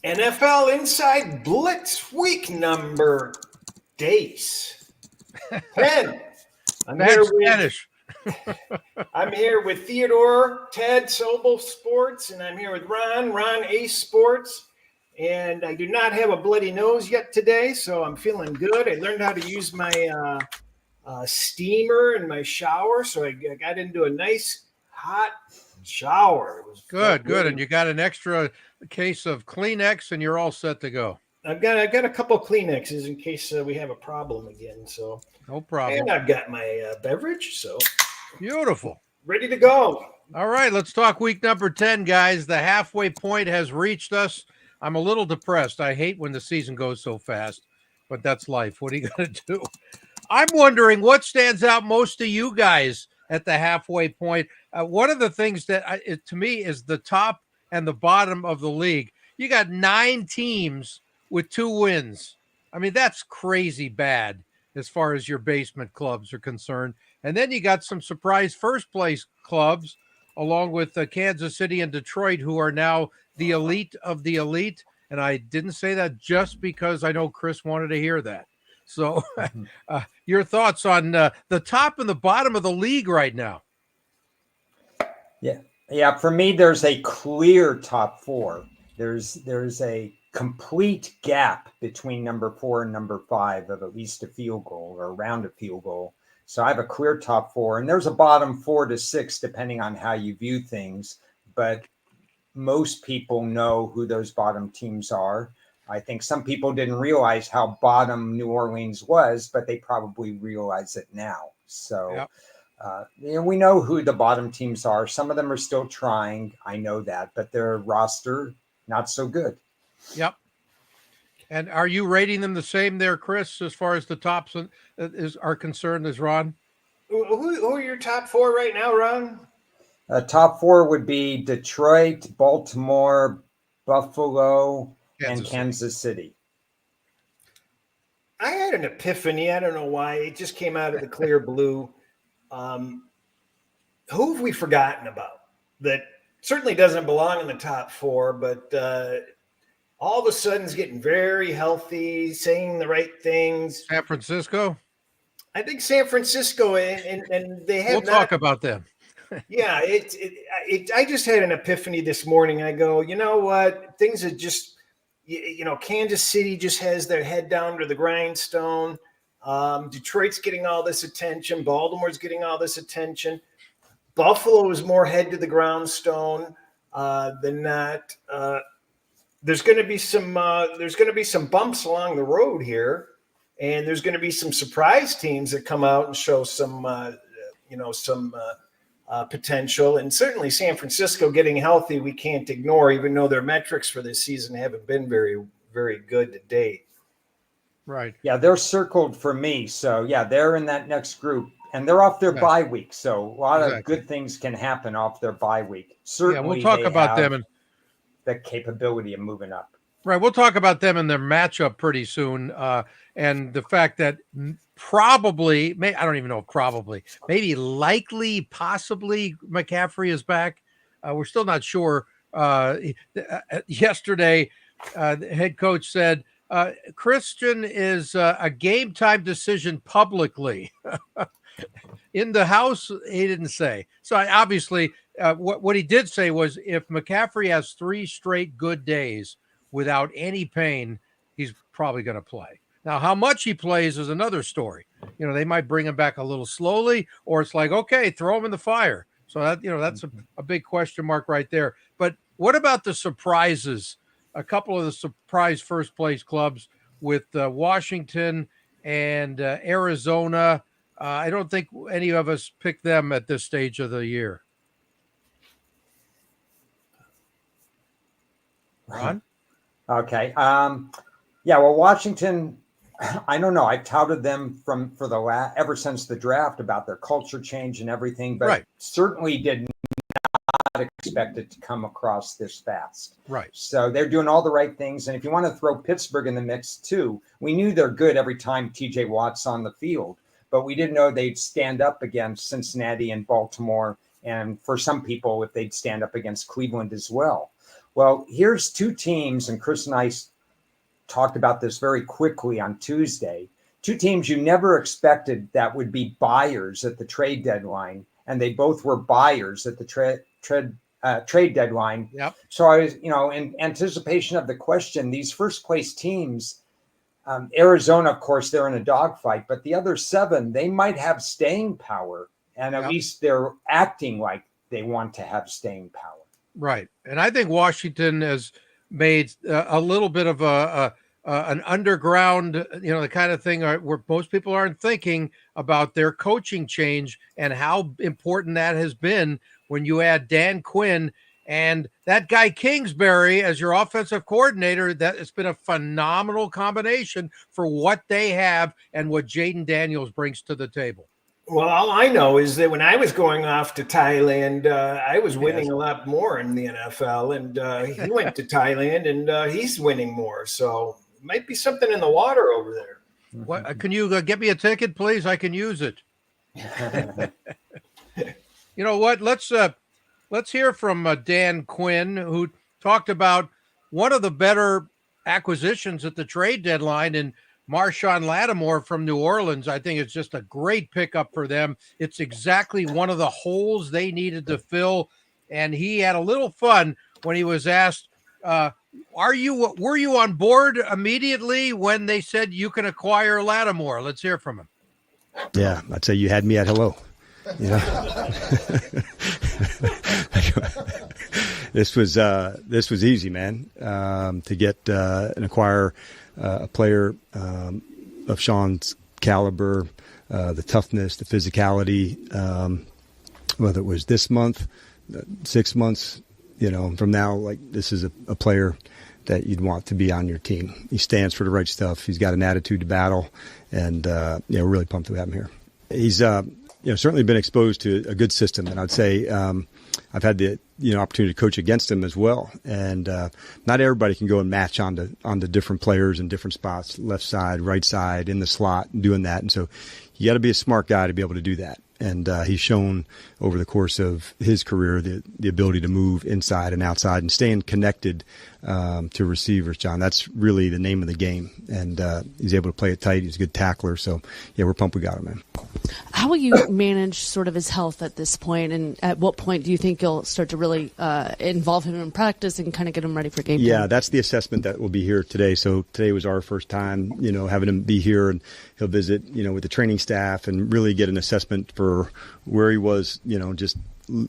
NFL Inside Blitz Week number days. 10. Spanish. I'm here with Theodore, Ted, Sobel Sports, and I'm here with Ron Ace Sports. And I do not have a bloody nose yet today, so I'm feeling good. I learned how to use my steamer in my shower, so I got into a nice hot shower. It was Good. And you got an extra case of Kleenex, and you're all set to go. I've got a couple of Kleenexes in case we have a problem again. So no problem. And I've got my beverage, so beautiful, ready to go. All right, let's talk week number 10, guys. The halfway point has reached us. I'm a little depressed. I hate when the season goes so fast, but that's life. What are you going to do? I'm wondering what stands out most to you guys at the halfway point. One of the things that to me is the top and the bottom of the league. You got 9 teams with 2 wins. I mean, that's crazy bad as far as your basement clubs are concerned. And then you got some surprise first place clubs along with Kansas City and Detroit, who are now the elite of the elite. And I didn't say that just because I know Cris wanted to hear that. So your thoughts on the top and the bottom of the league right now? Yeah. For me, there's a clear top 4. There's a complete gap between number 4 and number 5 of at least a field goal or around a field goal. So I have a clear top 4, and there's a bottom 4 to 6, depending on how you view things. But most people know who those bottom teams are. I think some people didn't realize how bottom New Orleans was, but they probably realize it now. So, we know who the bottom teams are. Some of them are still trying. I know that, but their roster, not so good. Yep. And are you rating them the same there, Cris, as far as the tops are concerned as Ron? Who are your top 4 right now, Ron? Top 4 would be Detroit, Baltimore, Buffalo, and Kansas City. I had an epiphany. I don't know why. It just came out of the clear blue. Who have we forgotten about that certainly doesn't belong in the top 4, but all of a sudden is getting very healthy, saying the right things? San Francisco? I think San Francisco, and they have talk about them. Yeah, I just had an epiphany this morning. I go, you know what? Things are just, Kansas City just has their head down to the grindstone. Detroit's getting all this attention. Baltimore's getting all this attention. Buffalo is more head to the grindstone than that. There's going to be some bumps along the road here, and there's going to be some surprise teams that come out and show some potential. And certainly San Francisco getting healthy, we can't ignore, even though their metrics for this season haven't been very, very good to date. Right. Yeah, they're circled for me. So, yeah, they're in that next group. And they're off their bye week. So a lot of good things can happen off their bye week. Certainly, we'll talk about them and the capability of moving up. Right. We'll talk about them and their matchup pretty soon. And the fact that probably, I don't even know, maybe likely, possibly McCaffrey is back. We're still not sure. Yesterday, the head coach said, Christian is a game time decision publicly. In the house, he didn't say. So obviously, what he did say was if McCaffrey has 3 straight good days without any pain, he's probably going to play. Now, how much he plays is another story. They might bring him back a little slowly, or it's like, okay, throw him in the fire. So that, that's a big question mark right there. But what about the surprises? A couple of the surprise first place clubs with Washington and Arizona. I don't think any of us picked them at this stage of the year. Ron? Okay. Well, Washington, I don't know. I touted them ever since the draft about their culture change and everything, but certainly did not expect it to come across this fast. Right. So they're doing all the right things. And if you want to throw Pittsburgh in the mix too, we knew they're good every time TJ Watt's on the field, but we didn't know they'd stand up against Cincinnati and Baltimore. And for some people, if they'd stand up against Cleveland as well. Well, here's two teams, and Cris and I talked about this very quickly on Tuesday. Two teams you never expected that would be buyers at the trade deadline, and they both were buyers at the trade deadline. Yep. So I was, in anticipation of the question, these first place teams, Arizona, of course, they're in a dogfight, but the other 7, they might have staying power, and at least they're acting like they want to have staying power. Right. And I think Washington has made a little bit of an underground, the kind of thing where most people aren't thinking about their coaching change and how important that has been when you add Dan Quinn and that guy Kingsbury as your offensive coordinator. That it's been a phenomenal combination for what they have and what Jaden Daniels brings to the table. Well, all I know is that when I was going off to Thailand, I was winning a lot more in the NFL, and he went to Thailand, and he's winning more. So it might be something in the water over there. What can you get me a ticket, please? I can use it. You know what? Let's hear from Dan Quinn, who talked about one of the better acquisitions at the trade deadline in Marshawn Lattimore from New Orleans. I think it's just a great pickup for them. It's exactly one of the holes they needed to fill. And he had a little fun when he was asked, were you on board immediately when they said you can acquire Lattimore? Let's hear from him. Yeah, I'd say you had me at hello. This was easy, man. To get and acquire a player of Sean's caliber, the toughness, the physicality, whether it was this month, 6 months, from now, like this is a player that you'd want to be on your team. He stands for the right stuff. He's got an attitude to battle, and we're really pumped to have him here. He's certainly been exposed to a good system, and I'd say I've had the opportunity to coach against him as well. And not everybody can go and match on the different players in different spots, left side, right side, in the slot, and doing that. And so you got to be a smart guy to be able to do that. And he's shown over the course of his career the ability to move inside and outside and staying connected to receivers, John. That's really the name of the game. And he's able to play it tight. He's a good tackler. So, yeah, we're pumped we got him, man. How will you manage sort of his health at this point? And at what point do you think you'll start to really involve him in practice and kind of get him ready for game time? Yeah, that's the assessment that will be here today. So today was our first time, having him be here, and he'll visit, with the training staff and really get an assessment for where he was, just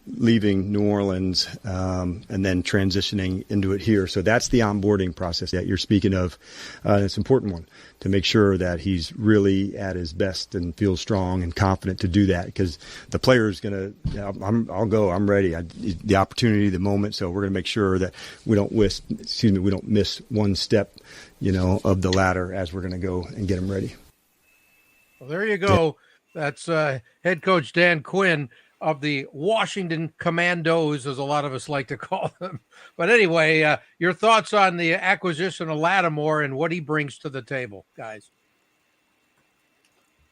leaving New Orleans and then transitioning into it here. So that's the onboarding process that you're speaking of. It's an important one to make sure that he's really at his best and feels strong and confident to do that, because the player is going to, I'll go, I'm ready. The opportunity, the moment. So we're going to make sure that we don't miss one step, of the ladder as we're going to go and get him ready. Well, there you go. That's head coach Dan Quinn of the Washington Commandos, as a lot of us like to call them. But anyway, your thoughts on the acquisition of Lattimore and what he brings to the table, guys?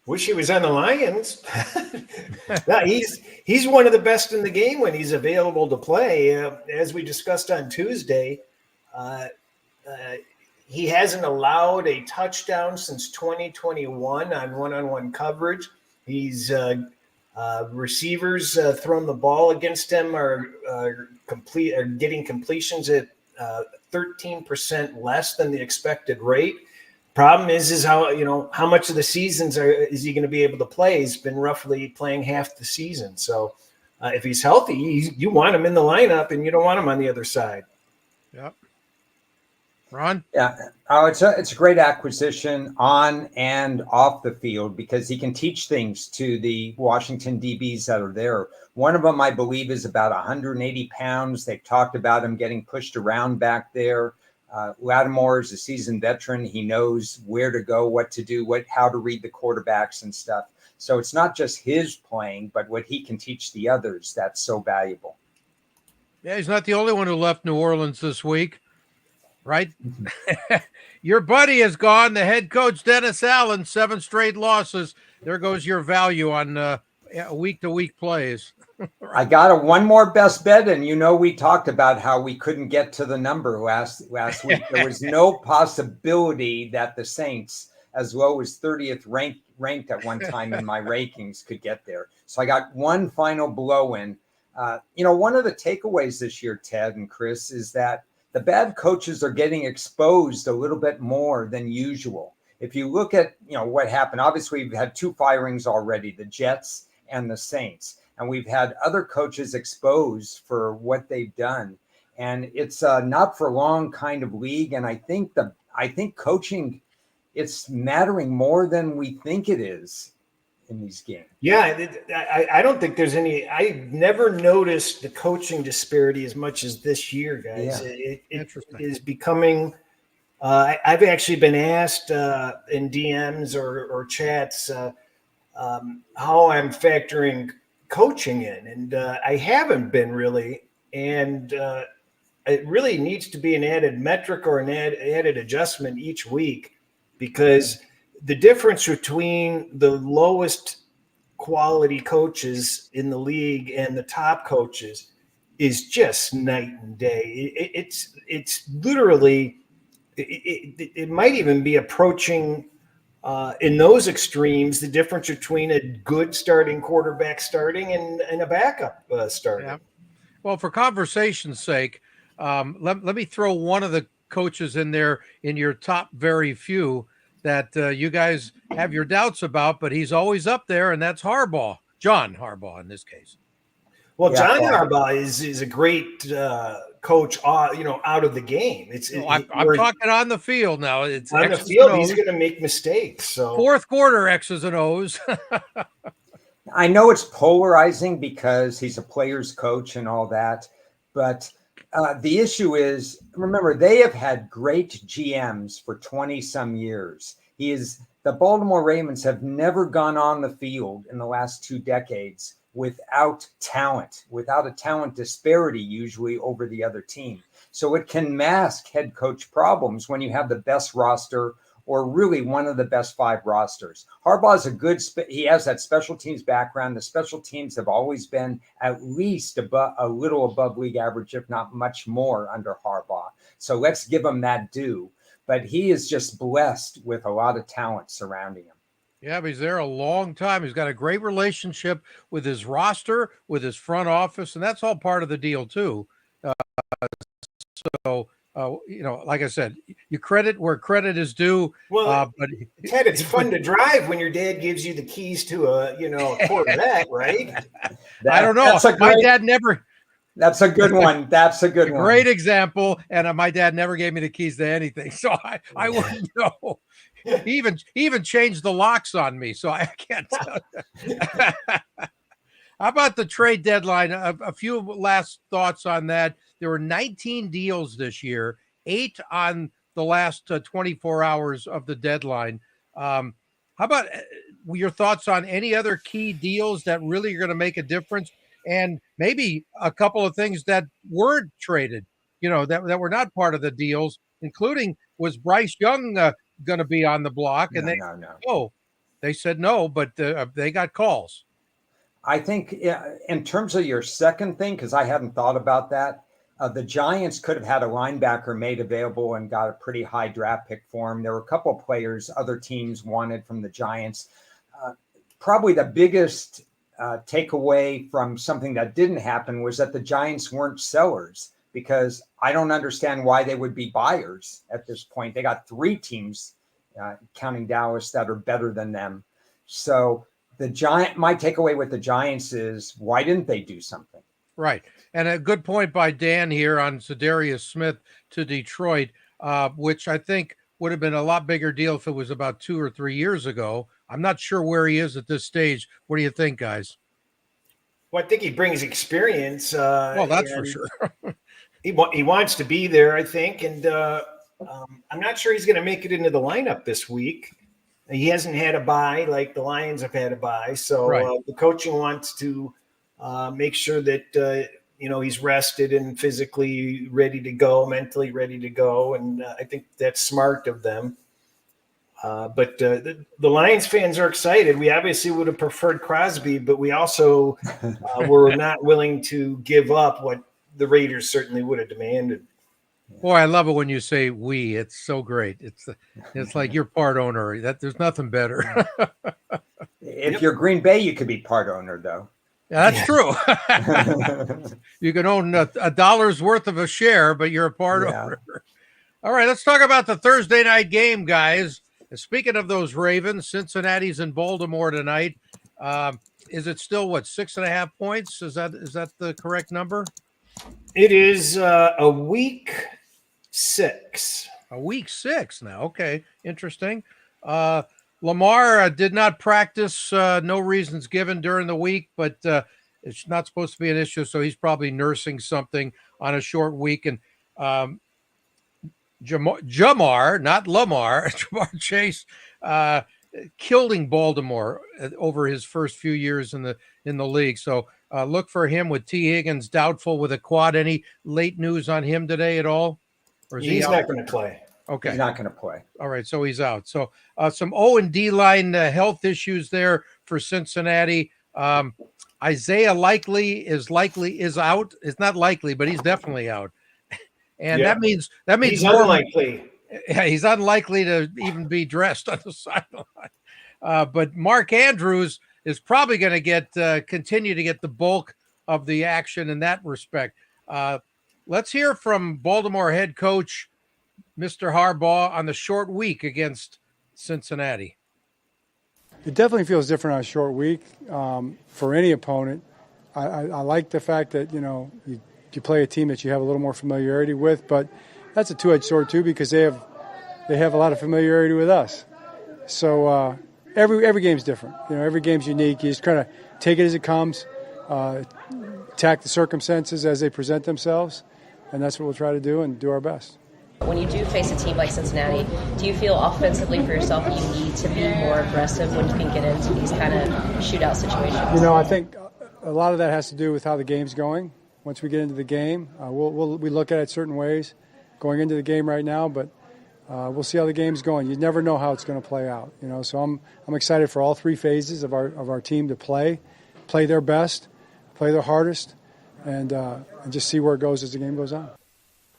Wish he was on the Lions. No, he's one of the best in the game when he's available to play. As we discussed on Tuesday, he hasn't allowed a touchdown since 2021 on one-on-one coverage. He's receivers throwing the ball against him are getting completions at 13% less than the expected rate. Problem is how much of the seasons is he going to be able to play? He's been roughly playing half the season. So if he's healthy, you want him in the lineup, and you don't want him on the other side. Yep. Ron? Yeah. Oh, it's a great acquisition on and off the field, because he can teach things to the Washington DBs that are there. One of them, I believe, is about 180 pounds. They've talked about him getting pushed around back there. Lattimore is a seasoned veteran. He knows where to go, what to do, how to read the quarterbacks and stuff. So it's not just his playing, but what he can teach the others that's so valuable. Yeah, he's not the only one who left New Orleans this week. Right? Your buddy is gone. The head coach, Dennis Allen, 7 straight losses. There goes your value on week-to-week plays. I got one more best bet, and we talked about how we couldn't get to the number last week. There was no possibility that the Saints, as low as 30th ranked at one time in my rankings, could get there. So I got one final blow in. One of the takeaways this year, Ted and Cris, is that the bad coaches are getting exposed a little bit more than usual. If you look at what happened, obviously we've had 2 firings already, the Jets and the Saints. And we've had other coaches exposed for what they've done. And it's a not for long kind of league. And I think coaching, it's mattering more than we think it is in these games. Yeah, I don't think there's any. I never noticed the coaching disparity as much as this year, guys. Yeah. It is becoming. I've actually been asked in DMs or chats how I'm factoring coaching in, and I haven't been really. And it really needs to be an added metric or an added adjustment each week, because the difference between the lowest quality coaches in the league and the top coaches is just night and day. It's literally, it might even be approaching in those extremes, the difference between a good starting quarterback starting and a backup starting. Yeah. Well, for conversation's sake, let me throw one of the coaches in there in your top very few that you guys have your doubts about, but he's always up there, and that's Harbaugh, John Harbaugh in this case. Well, John Harbaugh is a great coach, out of the game. I'm talking on the field now. It's on the field. He's going to make mistakes. So fourth quarter X's and O's. I know it's polarizing because he's a player's coach and all that, but the issue is, remember, they have had great GMs for 20 some years. The Baltimore Ravens have never gone on the field in the last 2 decades without a talent disparity, usually over the other team. So it can mask head coach problems when you have the best roster, or really one of the best 5 rosters. Harbaugh's he has that special teams background. The special teams have always been at least a little above league average, if not much more, under Harbaugh. So let's give him that due. But he is just blessed with a lot of talent surrounding him. Yeah, but he's there a long time. He's got a great relationship with his roster, with his front office, and that's all part of the deal too. Like I said, you credit where credit is due. Well, but Ted, it's fun to drive when your dad gives you the keys to a Corvette, right? I don't know. My dad never. That's a good one. That's a good one. Great example. And my dad never gave me the keys to anything, so I wouldn't know. He even changed the locks on me, so I can't tell you. How about the trade deadline? A few last thoughts on that. There were 19 deals this year, 8 on the last 24 hours of the deadline. How about your thoughts on any other key deals that really are going to make a difference? And maybe a couple of things that weren't traded, that were not part of the deals, including, was Bryce Young going to be on the block? And they said no, but they got calls. I think in terms of your second thing, because I hadn't thought about that, the Giants could have had a linebacker made available and got a pretty high draft pick for him. There were a couple of players other teams wanted from the Giants. Probably the biggest takeaway from something that didn't happen was that the Giants weren't sellers, because I don't understand why they would be buyers at this point. They got 3 teams, counting Dallas, that are better than them. So my takeaway with the Giants is, why didn't they do something? Right. And a good point by Dan here on Za'Darius Smith to Detroit, which I think would have been a lot bigger deal if it was about 2 or 3 years ago. I'm not sure where he is at this stage. What do you think, guys? Well, I think he brings experience. Well, that's for sure. He wants to be there, I think. And I'm not sure he's going to make it into the lineup this week. He hasn't had a bye like the Lions have had a bye. So right. The coaching wants to make sure that, he's rested and physically ready to go, mentally ready to go. And I think that's smart of them. But the Lions fans are excited. We obviously would have preferred Crosby, but we also were not willing to give up what the Raiders certainly would have demanded. Boy, I love it when you say we. It's so great. It's like you're part owner. There's nothing better. If you're Green Bay, you could be part owner, though. Yeah, that's true. You can own a dollar's worth of a share, but you're a part owner. All right, let's talk about the Thursday night game, guys. Speaking of those Ravens, Cincinnati's in Baltimore tonight. Is it still 6.5 points? Is that the correct number? It is a week 6. A week 6 now. Okay, interesting. Lamar did not practice. No reasons given during the week, but it's not supposed to be an issue, so he's probably nursing something on a short week. And Jamar, not Lamar, Jamar Chase, killing Baltimore over his first few years in the league. So look for him with T. Higgins doubtful with a quad. Any late news on him today at all? Or is he's not going to play. Okay. He's not going to play. All right, so he's out. So some O and D line health issues there for Cincinnati. Isaiah is out. It's not likely, but he's definitely out. And that means he's unlikely. Yeah, he's unlikely to even be dressed on the sideline. But Mark Andrews is probably going to continue to get the bulk of the action in that respect. Let's hear from Baltimore head coach Mr. Harbaugh on the short week against Cincinnati. It definitely feels different on a short week for any opponent. I like the fact that, you play a team that you have a little more familiarity with, but that's a two-edged sword too because they have a lot of familiarity with us. So every game's different. Every game's unique. You just kind of take it as it comes, attack the circumstances as they present themselves, and that's what we'll try to do and do our best. When you do face a team like Cincinnati, do you feel offensively for yourself that you need to be more aggressive when you can get into these kind of shootout situations? I think a lot of that has to do with how the game's going. Once we get into the game, we look at it certain ways going into the game right now, but we'll see how the game's going. You never know how it's going to play out. So I'm excited for all three phases of our team to play their best, play their hardest, and just see where it goes as the game goes on.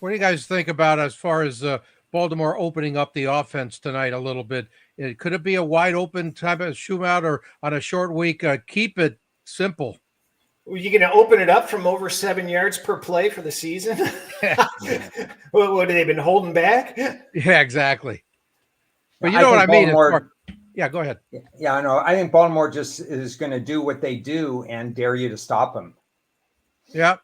What do you guys think about as far as Baltimore opening up the offense tonight a little bit? Could it be a wide open type of shootout or on a short week? Keep it simple. Are you going to open it up from over 7 yards per play for the season? What have they been holding back? Yeah, exactly. But you know what I mean? Yeah, go ahead. Yeah, I know. I think Baltimore just is going to do what they do and dare you to stop them. Yep.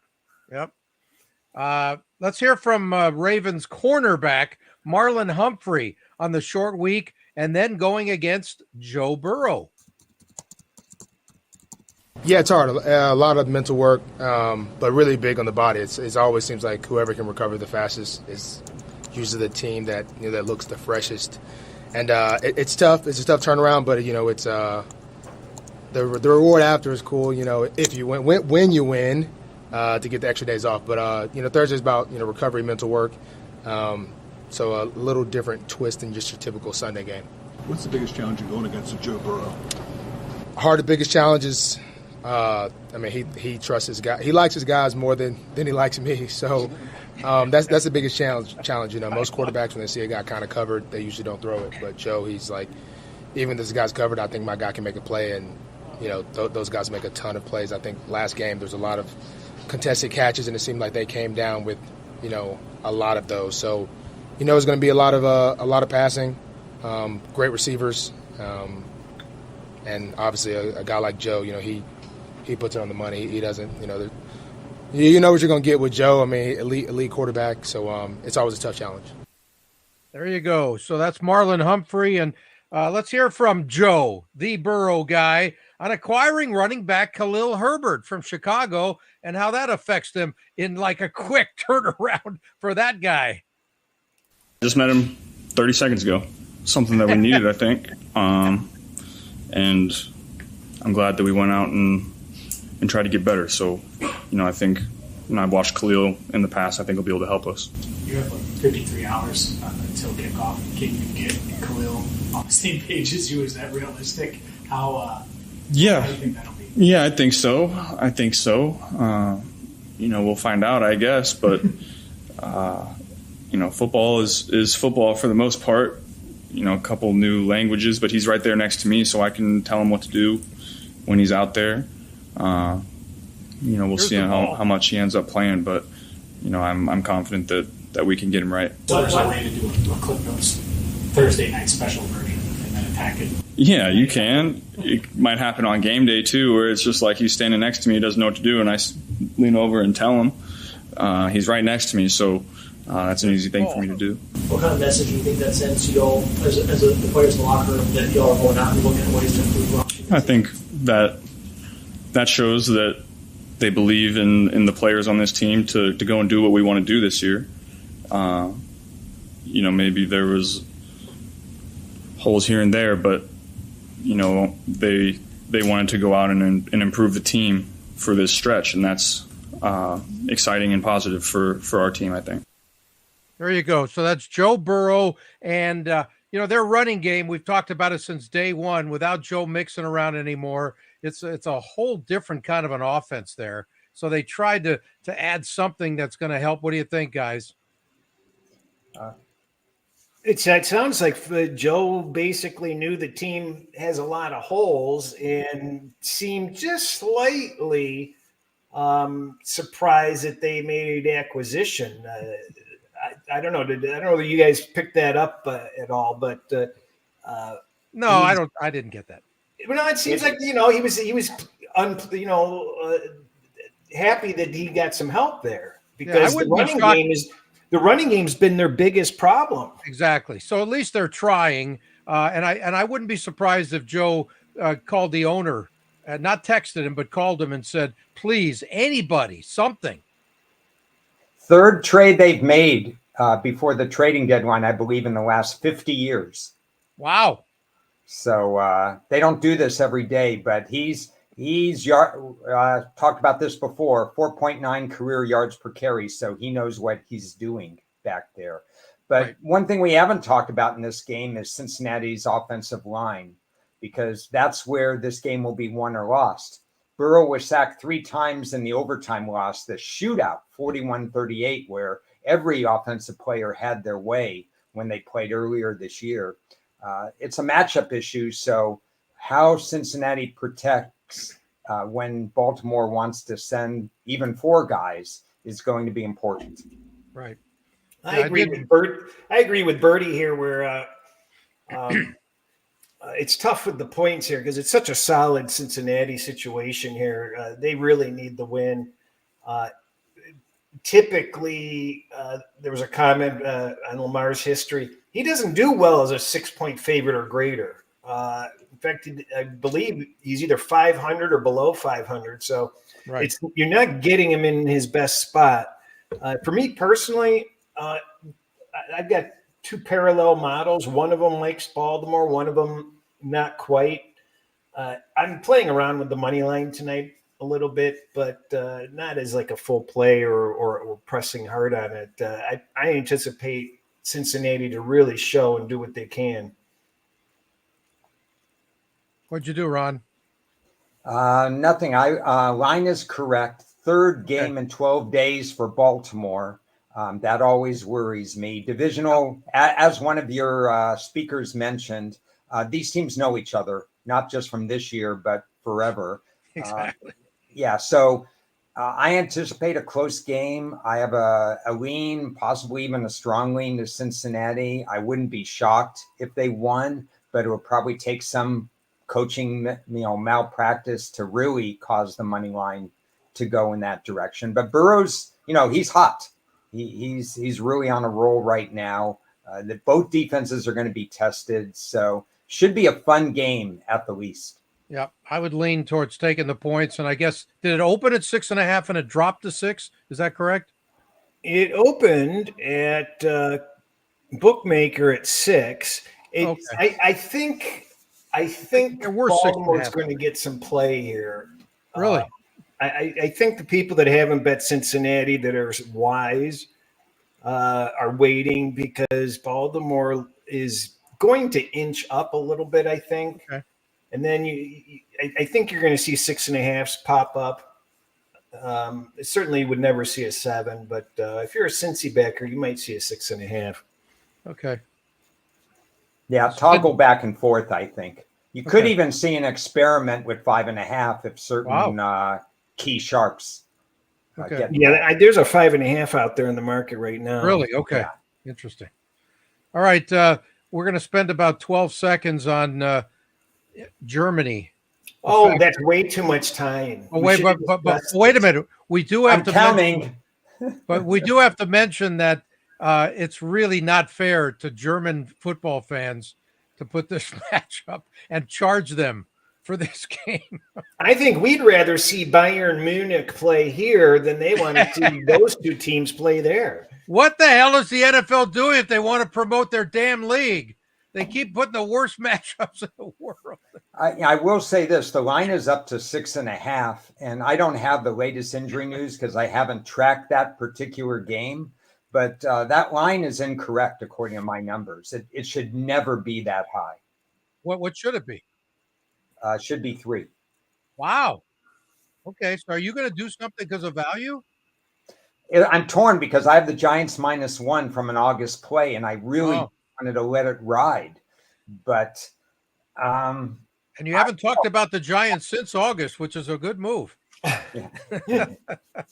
Let's hear from Ravens cornerback Marlon Humphrey on the short week and then going against Joe Burrow. Yeah, it's hard. A lot of mental work, but really big on the body. It always seems like whoever can recover the fastest is usually the team that that looks the freshest. And it's tough. It's a tough turnaround, but it's the reward after is cool. If you when you win. To get the extra days off. But, Thursday's about, recovery, mental work. So a little different twist than just your typical Sunday game. What's the biggest challenge in going against Joe Burrow? The biggest challenge is, he trusts his guy. He likes his guys more than he likes me. So that's the biggest challenge. Most quarterbacks, when they see a guy kind of covered, they usually don't throw it. But Joe, he's like, even if this guy's covered, I think my guy can make a play. And, those guys make a ton of plays. I think last game there's a lot of contested catches, and it seemed like they came down with, a lot of those. So, it's going to be a lot of passing, great receivers, and obviously a guy like Joe. He puts it on the money. He doesn't. You know what you're going to get with Joe. Elite quarterback. So it's always a tough challenge. There you go. So that's Marlon Humphrey, and let's hear from Joe, the Burrow guy, on acquiring running back Khalil Herbert from Chicago and how that affects them in like a quick turnaround for that guy. Just met him 30 seconds ago. Something that we needed, I think. And I'm glad that we went out and tried to get better. So, I think I've watched Khalil in the past. I think he'll be able to help us. You have 53 hours until kickoff. Can you get Khalil on the same page as you? Is that realistic? How do you think that'll be? Yeah, I think so. We'll find out, I guess. But, football is football for the most part. A couple new languages, but he's right there next to me, so I can tell him what to do when he's out there. We'll see how much he ends up playing, but, I'm confident that we can get him right. So there's a way to do a Clip Notes Thursday night special version and then attack it? Yeah, you can. It might happen on game day, too, where it's just like he's standing next to me, he doesn't know what to do, and I lean over and tell him. He's right next to me, so that's an easy thing for me to do. What kind of message do you think that sends to y'all as the players in the locker room that y'all are going out and looking at ways to improve? I think that shows that they believe in the players on this team to go and do what we want to do this year. Maybe there was holes here and there, but they wanted to go out and improve the team for this stretch, and that's exciting and positive for our team, I think. There you go. So that's Joe Burrow, and their running game. We've talked about it since day one. Without Joe Mixon around anymore, it's a whole different kind of an offense there. So they tried to add something that's going to help. What do you think, guys? It sounds like Joe basically knew the team has a lot of holes and seemed just slightly surprised that they made an acquisition. I don't know. I don't know if you guys picked that up at all, but no, I don't. I didn't get that. Well, it seems like he was happy that he got some help there because the running game's been their biggest problem. Exactly. So at least they're trying, and I wouldn't be surprised if Joe called the owner, not texted him, but called him and said, "Please, anybody, something." Third trade they've made before the trading deadline, I believe, in the last 50 years. Wow. So they don't do this every day, but he's talked about this before, 4.9 career yards per carry. So he knows what he's doing back there. But One thing we haven't talked about in this game is Cincinnati's offensive line, because that's where this game will be won or lost. Burrow was sacked 3 times in the overtime loss, the shootout, 41-38, where every offensive player had their way when they played earlier this year. It's a matchup issue, so how Cincinnati protects when Baltimore wants to send even 4 guys is going to be important. Right. I agree with Bertie here, where it's tough with the points here because it's such a solid Cincinnati situation here. They really need the win. Typically, there was a comment on Lamar's history. He doesn't do well as a 6-point favorite or greater. In fact, I believe he's either 500 or below 500. So you're not getting him in his best spot. For me personally, I've got 2 parallel models. One of them likes Baltimore, one of them not quite. I'm playing around with the money line tonight a little bit, but not as like a full play or pressing hard on it. I anticipate Cincinnati to really show and do what they can. What'd you do, Ron? Nothing. Line is correct. Third game in 12 days for Baltimore. That always worries me. Divisional, as one of your speakers mentioned, these teams know each other, not just from this year, but forever. Exactly. So I anticipate a close game. I have a lean, possibly even a strong lean to Cincinnati. I wouldn't be shocked if they won, but it would probably take some coaching, malpractice to really cause the money line to go in that direction. But Burrow's, he's hot. He's really on a roll right now. Both defenses are going to be tested, so should be a fun game at the least. Yeah, I would lean towards taking the points, and I guess did it open at 6.5 and it dropped to 6? Is that correct? It opened at bookmaker at 6. I think Baltimore's going to get some play here. Really? I think the people that haven't bet Cincinnati that are wise, are waiting because Baltimore is going to inch up a little bit, I think. Okay. And then I think you're going to see 6.5s pop up. Certainly would never see a 7, but if you're a Cincy backer, you might see a 6.5. Okay. Yeah, toggle back and forth, I think. You could even see an experiment with 5.5 if certain key sharps get involved. There's a 5.5 out there in the market right now. Really? Okay. Yeah. Interesting. All right. We're going to spend about 12 seconds on Germany. That's way too much time. Oh, wait, but wait a minute. We do have but we do have to mention that it's really not fair to German football fans to put this match up and charge them for this game. I think we'd rather see Bayern Munich play here than they want to see those two teams play there. What the hell is the NFL doing if they want to promote their damn league? They keep putting the worst matchups in the world. I will say this. The line is up to 6.5, and I don't have the latest injury news because I haven't tracked that particular game. But that line is incorrect according to my numbers. It should never be that high. What should it be? Should be 3. Wow. Okay, so are you going to do something because of value? I'm torn because I have the Giants -1 from an August play, and I really wanted to let it ride. But and you haven't talked about the Giants since August, which is a good move.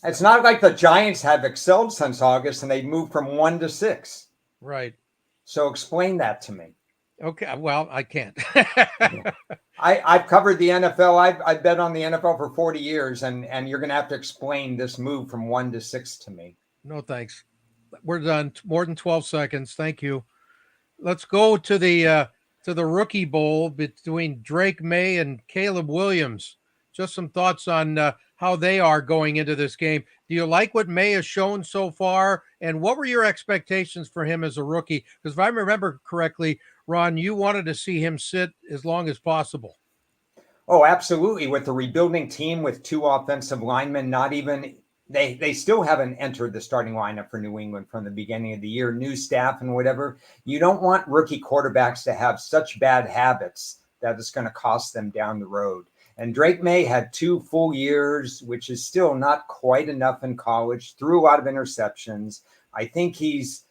It's not like the Giants have excelled since August and they moved from 1 to 6. Right. So explain that to me. Okay. Well, I can't. I've covered the NFL. I've bet on the NFL for 40 years, and you're going to have to explain this move from 1 to 6 to me. No, thanks. We're done. More than 12 seconds. Thank you. Let's go to the Rookie Bowl between Drake May and Caleb Williams. Just some thoughts on how they are going into this game. Do you like what May has shown so far? And what were your expectations for him as a rookie? Because if I remember correctly, Ron, you wanted to see him sit as long as possible. Oh, absolutely. With the rebuilding team with 2 offensive linemen, they still haven't entered the starting lineup for New England from the beginning of the year, new staff and whatever. You don't want rookie quarterbacks to have such bad habits that it's going to cost them down the road. And Drake May had 2 full years, which is still not quite enough in college, threw a lot of interceptions. I think he's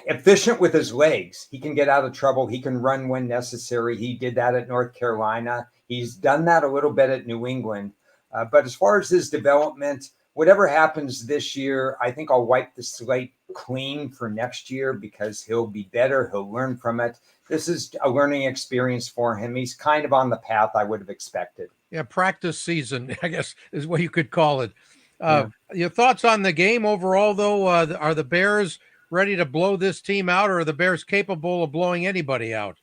efficient with his legs. He can get out of trouble. He can run when necessary. He did that at North Carolina. He's done that a little bit at New England. But as far as his development, whatever happens this year, I think I'll wipe the slate clean for next year because he'll be better. He'll learn from it. This is a learning experience for him. He's kind of on the path I would have expected. Yeah, practice season, I guess, is what you could call it. Your thoughts on the game overall, though? Are the Bears ready to blow this team out, or are the Bears capable of blowing anybody out?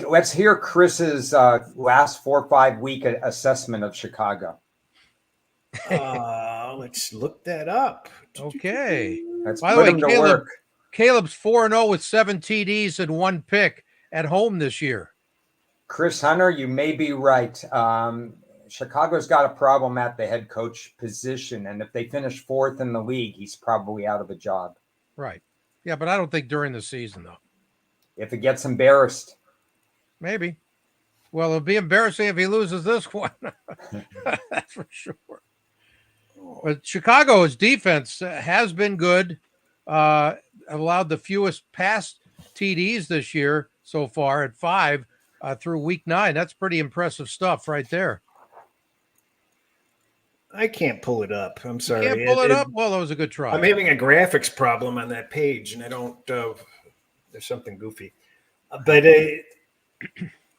Let's hear Chris's last 4 or 5 week assessment of Chicago. Let's look that up. Okay. Let's By the put way, him to work. Caleb's 4-0 with 7 TDs and 1 pick at home this year. Chris Hunter, you may be right. Chicago's got a problem at the head coach position, and if they finish 4th in the league, he's probably out of a job. Right. Yeah, but I don't think during the season, though. If it gets embarrassed. Maybe. Well, it'll be embarrassing if he loses this one. That's for sure. But Chicago's defense has been good. Allowed the fewest pass TDs this year so far at 5 through week 9. That's pretty impressive stuff right there. I can't pull it up. I'm sorry. You can't pull it up? Well, that was a good try. I'm having a graphics problem on that page, and I don't. There's something goofy. But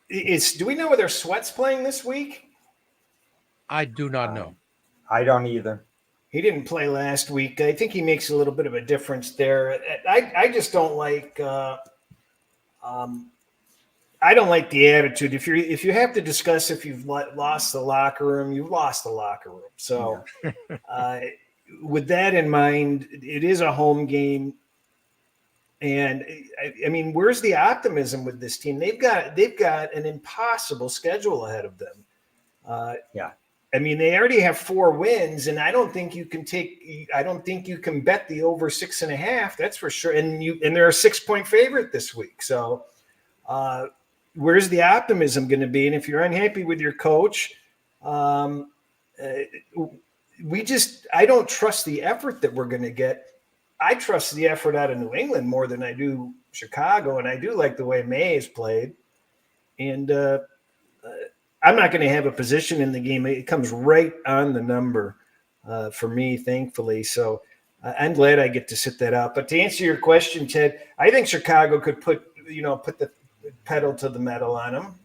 do we know whether Sweat's playing this week? I do not know. I don't either. He didn't play last week. I think he makes a little bit of a difference there. I just don't like. I don't like the attitude. If you have to discuss if you've lost the locker room, you've lost the locker room. So, with that in mind, it is a home game, and I mean, where's the optimism with this team? They've got an impossible schedule ahead of them. I mean, they already have 4 wins, and I don't think you can bet the over 6.5. That's for sure. And they're a 6-point favorite this week. So where's the optimism going to be? And if you're unhappy with your coach, I don't trust the effort that we're going to get. I trust the effort out of New England more than I do Chicago, and I do like the way May has played. And I'm not going to have a position in the game. It comes right on the number for me, thankfully. So I'm glad I get to sit that out. But to answer your question, Ted, I think Chicago could put the pedal to the metal on them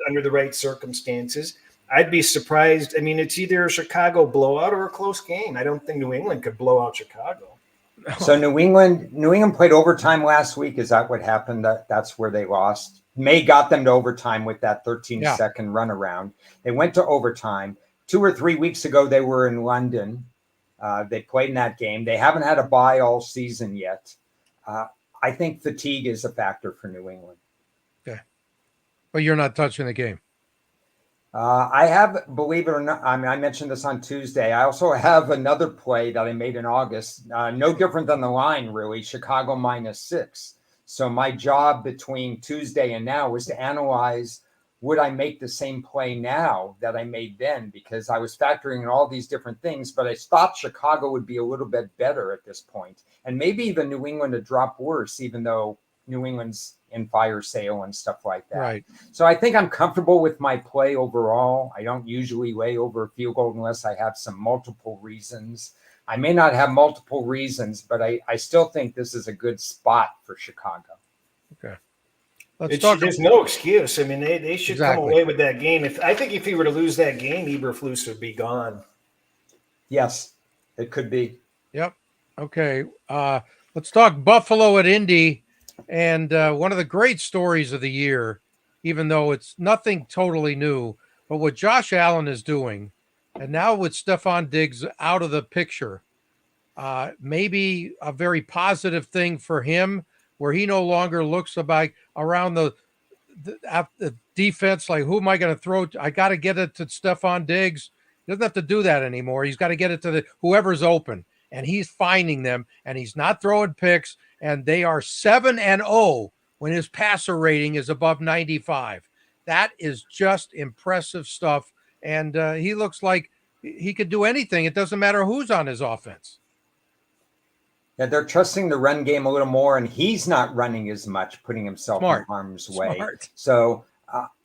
under the right circumstances. I'd be surprised. I mean, it's either a Chicago blowout or a close game. I don't think New England could blow out Chicago. So New England played overtime last week. Is that what happened? That's where they lost. May got them to overtime with that 13-second runaround. They went to overtime. 2 or 3 weeks ago, they were in London. They played in that game. They haven't had a bye all season yet. I think fatigue is a factor for New England. Okay. But you're not touching the game. I have, believe it or not, I mean, I mentioned this on Tuesday. I also have another play that I made in August. No different than the line, really. Chicago -6. So my job between Tuesday and now was to analyze, would I make the same play now that I made then? Because I was factoring in all these different things, but I thought Chicago would be a little bit better at this point. And maybe even New England to drop worse, even though New England's in fire sale and stuff like that. Right. So I think I'm comfortable with my play overall. I don't usually lay over a field goal unless I have some multiple reasons. I may not have multiple reasons, but I still think this is a good spot for Chicago. Okay. There's no excuse. I mean, they should come away with that game. I think if he were to lose that game, Eberflus would be gone. Yes, it could be. Yep. Okay. Let's talk Buffalo at Indy. And one of the great stories of the year, even though it's nothing totally new, but what Josh Allen is doing, and now with Stephon Diggs out of the picture, maybe a very positive thing for him, where he no longer looks around the defense like, who am I going to throw? I got to get it to Stephon Diggs. He doesn't have to do that anymore. He's got to get it to whoever's open, and he's finding them, and he's not throwing picks. And they are 7-0 when his passer rating is above 95. That is just impressive stuff. And he looks like he could do anything. It doesn't matter who's on his offense. Yeah, they're trusting the run game a little more, and he's not running as much, putting himself in harm's way. So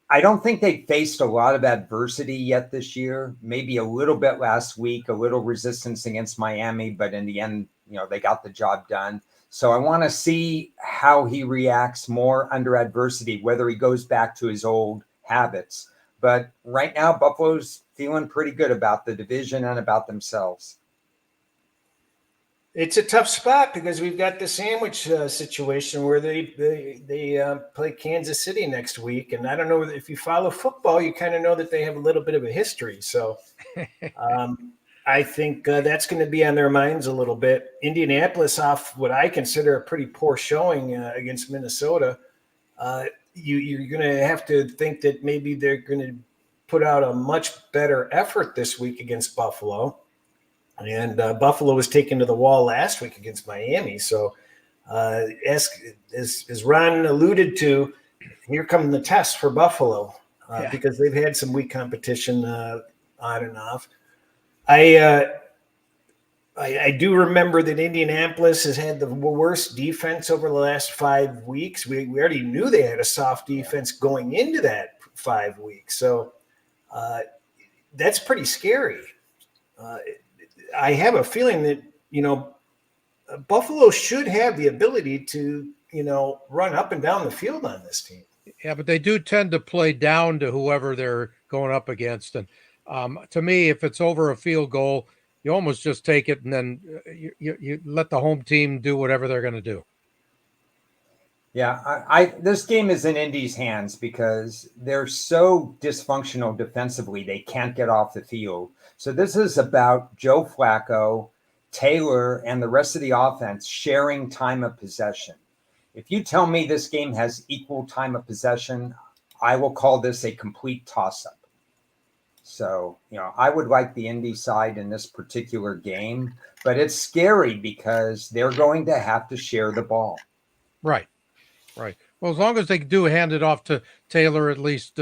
I don't think they faced a lot of adversity yet this year. Maybe a little bit last week, a little resistance against Miami, but in the end, they got the job done. So I want to see how he reacts more under adversity, whether he goes back to his old habits. But right now, Buffalo's feeling pretty good about the division and about themselves. It's a tough spot because we've got the sandwich situation where they play Kansas City next week. And I don't know if you follow football, you kind of know that they have a little bit of a history. So I think that's going to be on their minds a little bit. Indianapolis off what I consider a pretty poor showing against Minnesota. You're going to have to think that maybe they're going to put out a much better effort this week against Buffalo. And Buffalo was taken to the wall last week against Miami. So as Ron alluded to, here come the tests for Buffalo because they've had some weak competition on and off. I do remember that Indianapolis has had the worst defense over the last 5 weeks. We already knew they had a soft defense going into that 5 weeks. So that's pretty scary. I have a feeling that, Buffalo should have the ability to, run up and down the field on this team. Yeah, but they do tend to play down to whoever they're going up against. And to me, if it's over a field goal, you almost just take it and then you let the home team do whatever they're going to do. Yeah, this game is in Indy's hands because they're so dysfunctional defensively, they can't get off the field. So this is about Joe Flacco, Taylor, and the rest of the offense sharing time of possession. If you tell me this game has equal time of possession, I will call this a complete toss-up. So, I would like the Indy side in this particular game, but it's scary because they're going to have to share the ball. Right. Well, as long as they do hand it off to Taylor at least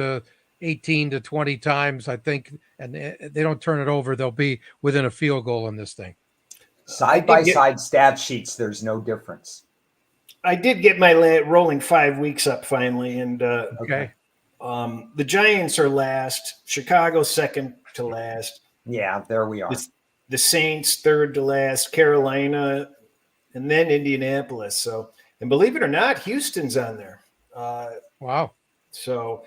18 to 20 times, I think, and they don't turn it over, they'll be within a field goal in this thing. Side-by-side stat sheets, there's no difference. I did get my rolling 5 weeks up finally, and okay. The Giants are last. Chicago second to last. Yeah, there we are. The Saints third to last. Carolina, and then Indianapolis. So, and believe it or not, Houston's on there. Wow. So,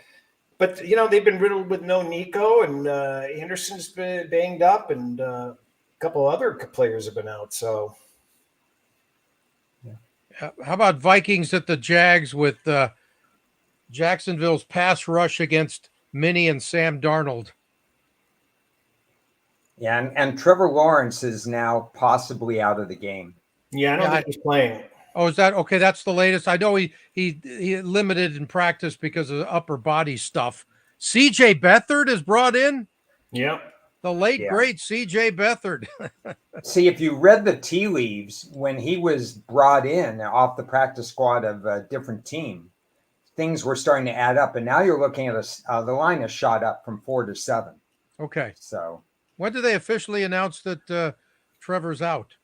but they've been riddled with no Nico, and Anderson's been banged up, and a couple other players have been out. So, how about Vikings at the Jags with Jacksonville's pass rush against Minnie and Sam Darnold? Yeah, and Trevor Lawrence is now possibly out of the game. Yeah, I don't think he's playing. Oh, is that okay? That's the latest. I know he limited in practice because of upper body stuff. CJ Beathard is brought in. Yeah. The late, great CJ Beathard. See, if you read the tea leaves, when he was brought in off the practice squad of a different team, things were starting to add up. And now you're looking at the line has shot up from 4 to 7. Okay. So when did they officially announce that Trevor's out?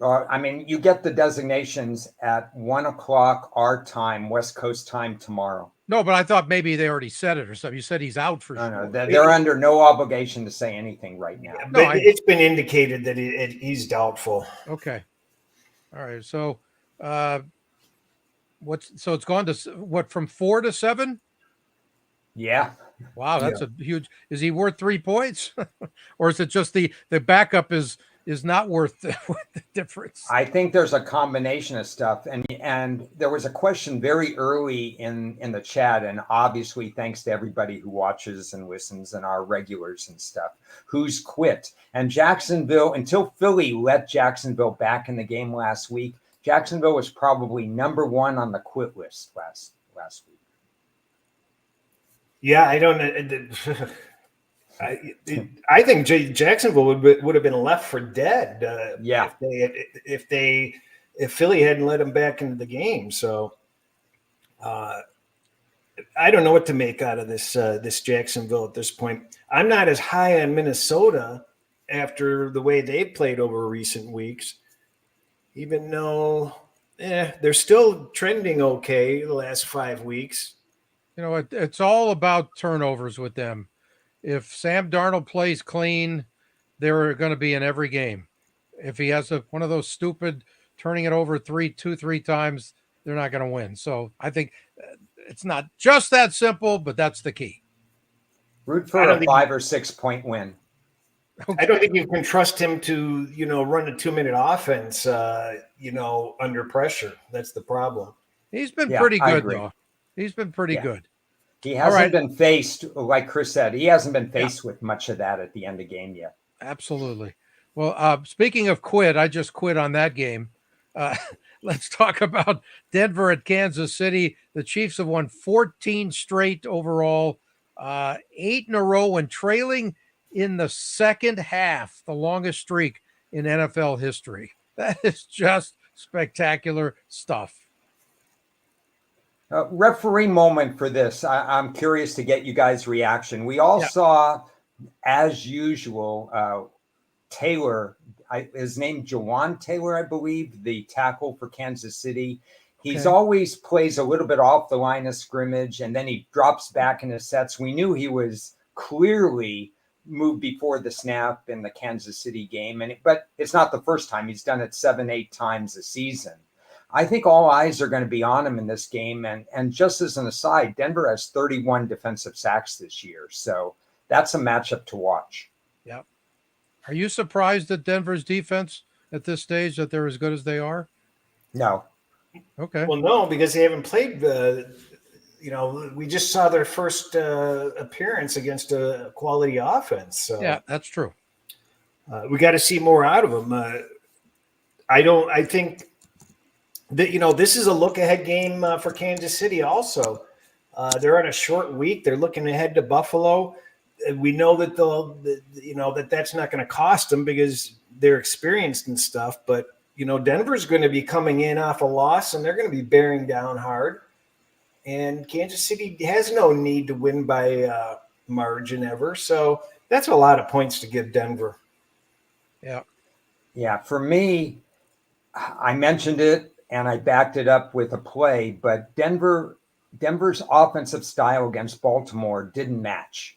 You get the designations at 1 o'clock our time, West Coast time tomorrow. No, but I thought maybe they already said it or something. You said he's out for sure. No, they're under no obligation to say anything right now. But it's been indicated that he's doubtful. Okay. All right. So, so it's gone to what, from 4 to 7? Yeah. Wow, that's a huge. Is he worth 3 points, or is it just the backup is not worth the difference? I think there's a combination of stuff, and there was a question very early in the chat, and obviously thanks to everybody who watches and listens and our regulars and stuff, who's quit. And Jacksonville, until Philly let Jacksonville back in the game last week, Jacksonville was probably number 1 on the quit list last week. Yeah, I don't know. I think Jacksonville would have been left for dead. If Philly hadn't let him back into the game. So I don't know what to make out of this Jacksonville at this point. I'm not as high on Minnesota after the way they played over recent weeks, even though they're still trending okay the last 5 weeks. It's all about turnovers with them. If Sam Darnold plays clean, they're going to be in every game. If he has one of those stupid turning it over 3 times, they're not going to win. So I think it's not just that simple, but that's the key. Root for a 5 or 6 point win. Okay. I don't think you can trust him to, run a 2-minute offense, under pressure. That's the problem. He's been pretty good, though. He's been pretty good. He hasn't been faced, like Cris said, he hasn't been faced with much of that at the end of the game yet. Absolutely. Well, speaking of quit, I just quit on that game. Let's talk about Denver at Kansas City. The Chiefs have won 14 straight overall, 8 in a row, and trailing in the second half, the longest streak in NFL history. That is just spectacular stuff. Referee moment for this. I'm curious to get you guys' reaction. We all saw, as usual, Taylor, his name Jawan Taylor, I believe, the tackle for Kansas City. He's always plays a little bit off the line of scrimmage, and then he drops back into sets. We knew he was clearly moved before the snap in the Kansas City game, but it's not the first time. He's done it 7-8 times a season. I think all eyes are going to be on him in this game. And just as an aside, Denver has 31 defensive sacks this year. So that's a matchup to watch. Yep. Are you surprised at Denver's defense at this stage that they're as good as they are? No. Okay. Well, no, because they haven't played we just saw their first appearance against a quality offense. So yeah, that's true. We got to see more out of them. I think that, this is a look-ahead game for Kansas City also. They're on a short week. They're looking ahead to Buffalo. we know that that's not going to cost them because they're experienced and stuff. But Denver's going to be coming in off a loss, and they're going to be bearing down hard. And Kansas City has no need to win by margin ever. So that's a lot of points to give Denver. Yeah. Yeah. For me, I mentioned it and I backed it up with a play, but Denver's offensive style against Baltimore didn't match.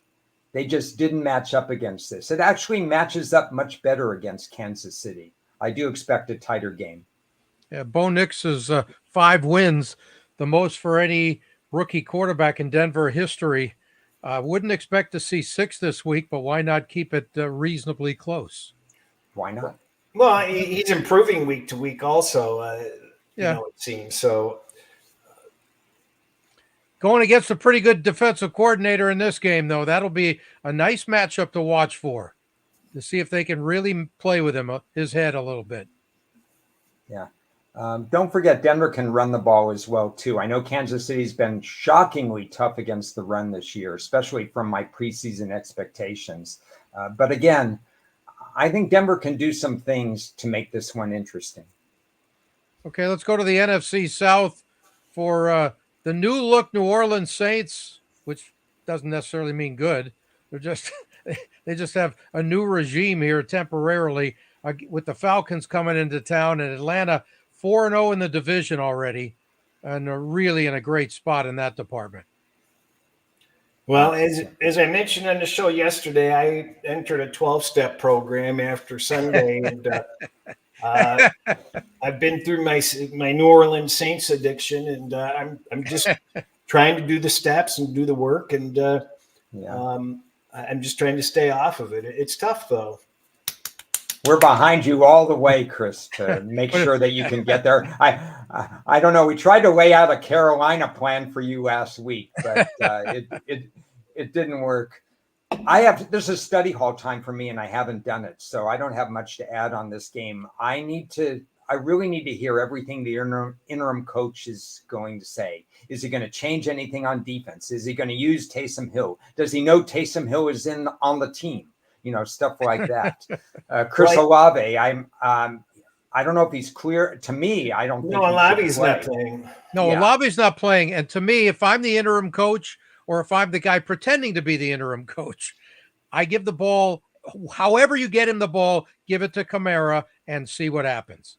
They just didn't match up against this. It actually matches up much better against Kansas City. I do expect a tighter game. Yeah, Bo Nix's 5 wins, the most for any rookie quarterback in Denver history. Wouldn't expect to see 6 this week, but why not keep it reasonably close? Why not? Well, he's improving week to week also, yeah. It seems. So going against a pretty good defensive coordinator in this game, though, that'll be a nice matchup to watch for, to see if they can really play with him, his head a little bit. Yeah. Don't forget, Denver can run the ball as well, too. I know Kansas City's been shockingly tough against the run this year, especially from my preseason expectations. But again, I think Denver can do some things to make this one interesting. Okay, let's go to the NFC South for the new look New Orleans Saints, which doesn't necessarily mean good. They just have a new regime here temporarily with the Falcons coming into town, and Atlanta 4-0 in the division already, and are really in a great spot in that department. Well, as I mentioned on the show yesterday, I entered a 12-step program after Sunday, and I've been through my New Orleans Saints addiction, and I'm just trying to do the steps and do the work, and I'm just trying to stay off of it. It's tough, though. We're behind you all the way, Cris, to make sure that you can get there. I don't know. We tried to lay out a Carolina plan for you last week, but it didn't work. This is study hall time for me, and I haven't done it, so I don't have much to add on this game. I really need to hear everything the interim coach is going to say. Is he going to change anything on defense? Is he going to use Taysom Hill? Does he know Taysom Hill is on the team? Stuff like that. Chris Olave, I don't know if he's clear. To me, I don't think Olave's not playing. No, Olave's not playing. And to me, if I'm the interim coach, or if I'm the guy pretending to be the interim coach, I give the ball, however you get him the ball, give it to Kamara and see what happens.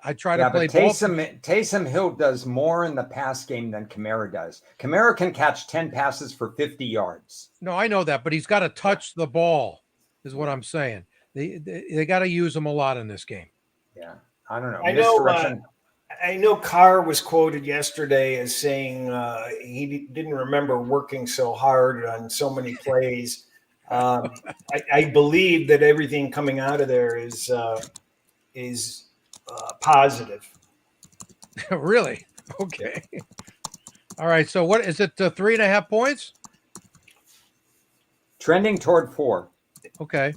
I try to play Taysom Hill does more in the pass game than Kamara does. Kamara can catch 10 passes for 50 yards. No, I know that, but he's got to touch the ball, is what I'm saying. They got to use him a lot in this game. Yeah, I don't know. I know Carr was quoted yesterday as saying he didn't remember working so hard on so many plays. I believe that everything coming out of there is positive. Really? Okay. All right. So what is it? 3.5 points? Trending toward 4. Okay.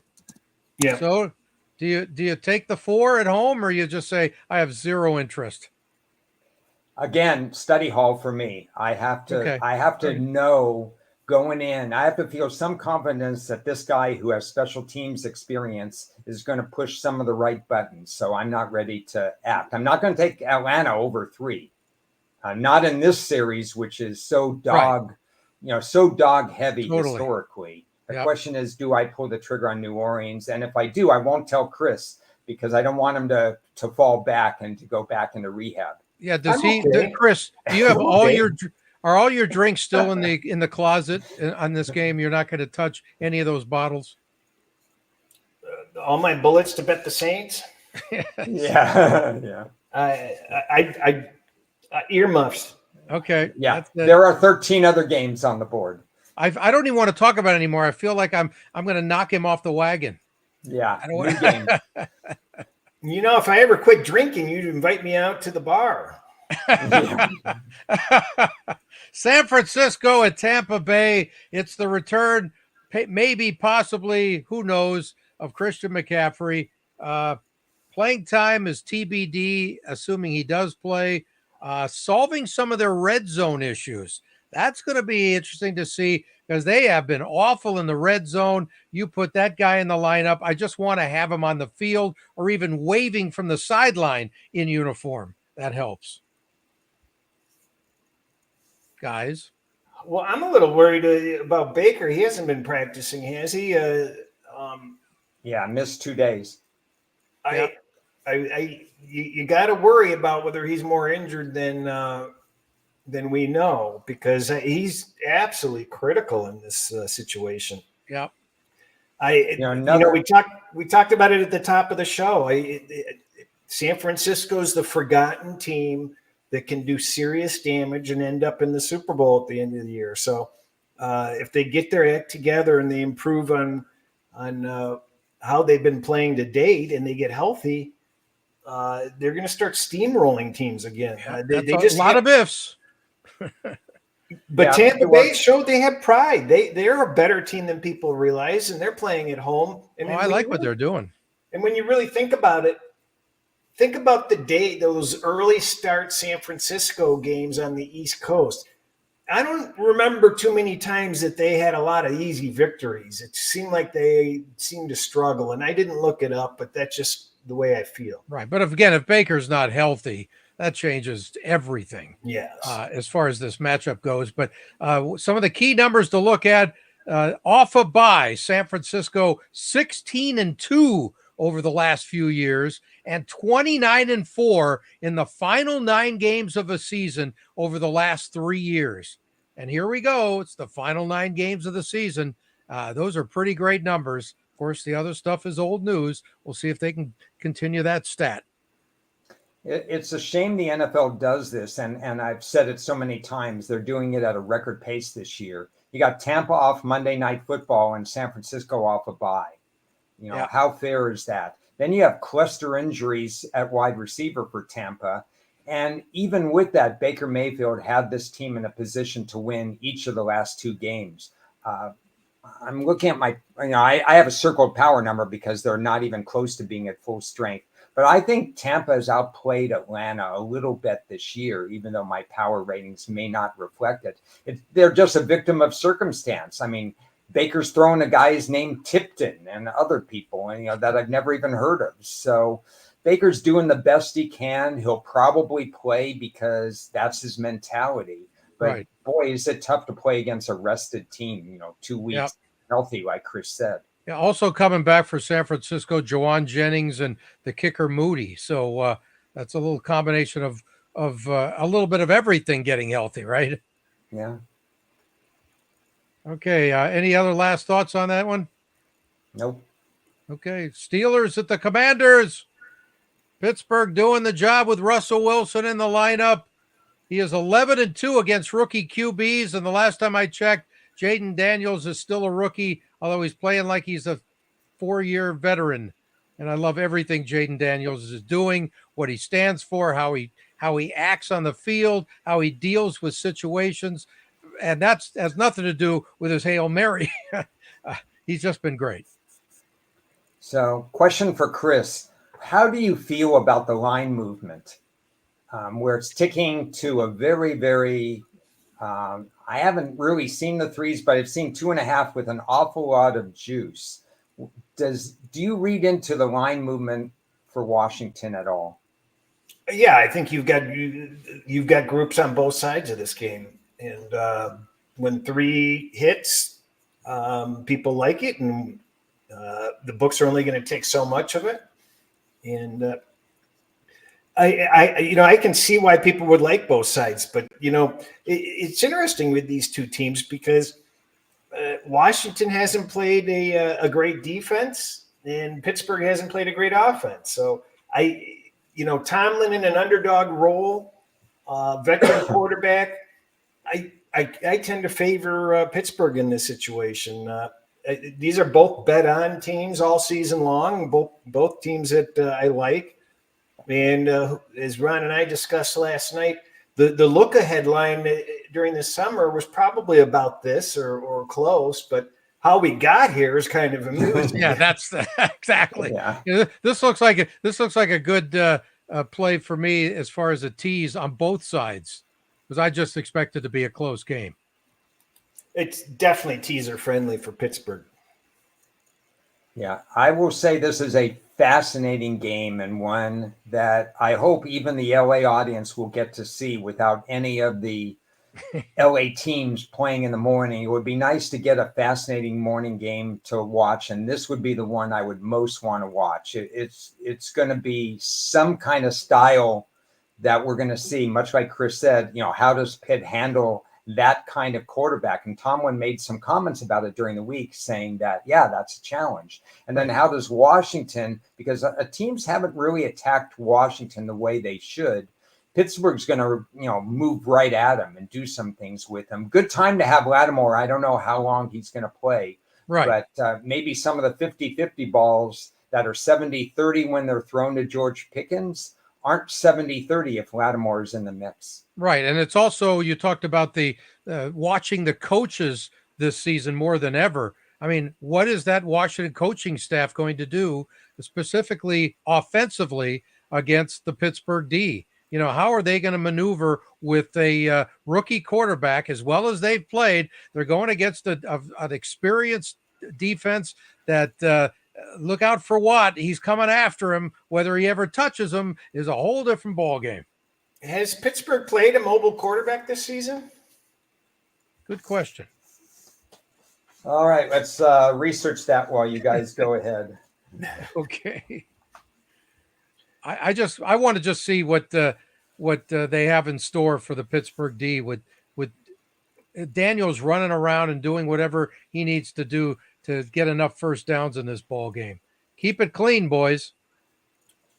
Yeah. So do you take the 4 at home, or you just say I have zero interest? Again, study hall for me. I have to know going in. I have to feel some confidence that this guy who has special teams experience is going to push some of the right buttons. So I'm not ready to act. I'm not going to take Atlanta over 3. Not in this series, which is so dog heavy historically. The question is, do I pull the trigger on New Orleans? And if I do, I won't tell Cris, because I don't want him to fall back and to go back into rehab. Yeah. Cris, do you have are all your drinks still in the closet on this game? You're not going to touch any of those bottles? All my bullets to bet the Saints? Yeah. I earmuffs. Okay. Yeah. There are 13 other games on the board. I don't even want to talk about it anymore. I feel like I'm going to knock him off the wagon. Yeah. Game. If I ever quit drinking, you'd invite me out to the bar. San Francisco at Tampa Bay. It's the return, maybe, possibly, who knows, of Christian McCaffrey. Playing time is TBD, assuming he does play. Solving some of their red zone issues. That's going to be interesting to see because they have been awful in the red zone. You put that guy in the lineup, I just want to have him on the field or even waving from the sideline in uniform. That helps. Guys. Well, I'm a little worried about Baker. He hasn't been practicing, has he? Yeah, missed 2 days. You got to worry about whether he's more injured than we know, because he's absolutely critical in this situation. Yeah. We talked about it at the top of the show. San Francisco's the forgotten team that can do serious damage and end up in the Super Bowl at the end of the year. So if they get their act together and they improve on how they've been playing to date and they get healthy, they're going to start steamrolling teams again. They just a lot of ifs. But Tampa Bay showed they have pride. They're a better team than people realize, and they're playing at home. And I like what they're doing. And when you really think about it, think about those early start San Francisco games on the East Coast. I don't remember too many times that they had a lot of easy victories. It seemed like they seemed to struggle, and I didn't look it up, but that's just the way I feel. Right. But if Baker's not healthy, that changes everything. Yes. As far as this matchup goes. But some of the key numbers to look at off a bye, San Francisco 16-2 over the last few years and 29-4 in the final 9 games of a season over the last 3 years. And here we go. It's the final 9 games of the season. Those are pretty great numbers. Of course, the other stuff is old news. We'll see if they can continue that stat. It's a shame the NFL does this, and I've said it so many times. They're doing it at a record pace this year. You got Tampa off Monday Night Football and San Francisco off a bye. How fair is that? Then you have cluster injuries at wide receiver for Tampa. And even with that, Baker Mayfield had this team in a position to win each of the last 2 games. I'm looking at I have a circled power number because they're not even close to being at full strength. But I think Tampa has outplayed Atlanta a little bit this year, even though my power ratings may not reflect it. They're just a victim of circumstance. I mean, Baker's throwing a guys named Tipton and other people, that I've never even heard of. So Baker's doing the best he can. He'll probably play because that's his mentality. But boy, is it tough to play against a rested team, 2 weeks healthy, like Cris said. Yeah, also coming back for San Francisco, Jawan Jennings and the kicker Moody. So that's a little combination of a little bit of everything getting healthy, right? Yeah. Okay. Any other last thoughts on that one? Nope. Okay. Steelers at the Commanders. Pittsburgh doing the job with Russell Wilson in the lineup. He is 11-2 against rookie QBs, and the last time I checked, Jaden Daniels is still a rookie, although he's playing like he's a 4-year veteran. And I love everything Jaden Daniels is doing, what he stands for, how he acts on the field, how he deals with situations. And that has nothing to do with his Hail Mary. He's just been great. So, question for Cris. How do you feel about the line movement where it's ticking to a very, very I haven't really seen the 3s, but I've seen 2.5 with an awful lot of juice. Do you read into the line movement for Washington at all? Yeah, I think you've got groups on both sides of this game, and when 3 hits, people like it, and the books are only going to take so much of it, and I can see why people would like both sides, but it's interesting with these 2 teams because Washington hasn't played a great defense and Pittsburgh hasn't played a great offense. So Tomlin in an underdog role, veteran quarterback, I tend to favor Pittsburgh in this situation. These are both bet on teams all season long, both teams that I like. And as Ron and I discussed last night, the look-ahead line during the summer was probably about this or close, but how we got here is kind of amusing. Yeah, that's exactly. Yeah. This looks like a good play for me as far as a tease on both sides, because I just expect it to be a close game. It's definitely teaser friendly for Pittsburgh. Yeah, I will say this is a fascinating game and one that I hope even the LA audience will get to see without any of the LA teams playing in the morning. It would be nice to get a fascinating morning game to watch, and this would be the one I would most want to watch. It's going to be some kind of style that we're going to see, much like Cris said, how does Pitt handle that kind of quarterback? And Tomlin made some comments about it during the week saying that, yeah, that's a challenge. And then how does Washington, because teams haven't really attacked Washington the way they should. Pittsburgh's going to, move right at him and do some things with him. Good time to have Lattimore. I don't know how long he's going to play, right? But maybe some of the 50-50 balls that are 70-30 when they're thrown to George Pickens aren't 70-30 if Lattimore's in the mix. Right. And it's also, you talked about the watching the coaches this season more than ever. I mean, what is that Washington coaching staff going to do specifically offensively against the Pittsburgh D? How are they going to maneuver with a rookie quarterback as well as they've played? They're going against an experienced defense that look out for Watt. He's coming after him. Whether he ever touches him is a whole different ballgame. Has Pittsburgh played a mobile quarterback this season? Good question. All right, let's research that while you guys go ahead. Okay. I want to just see what they have in store for the Pittsburgh D with Daniels running around and doing whatever he needs to do to get enough first downs in this ball game. Keep it clean, boys.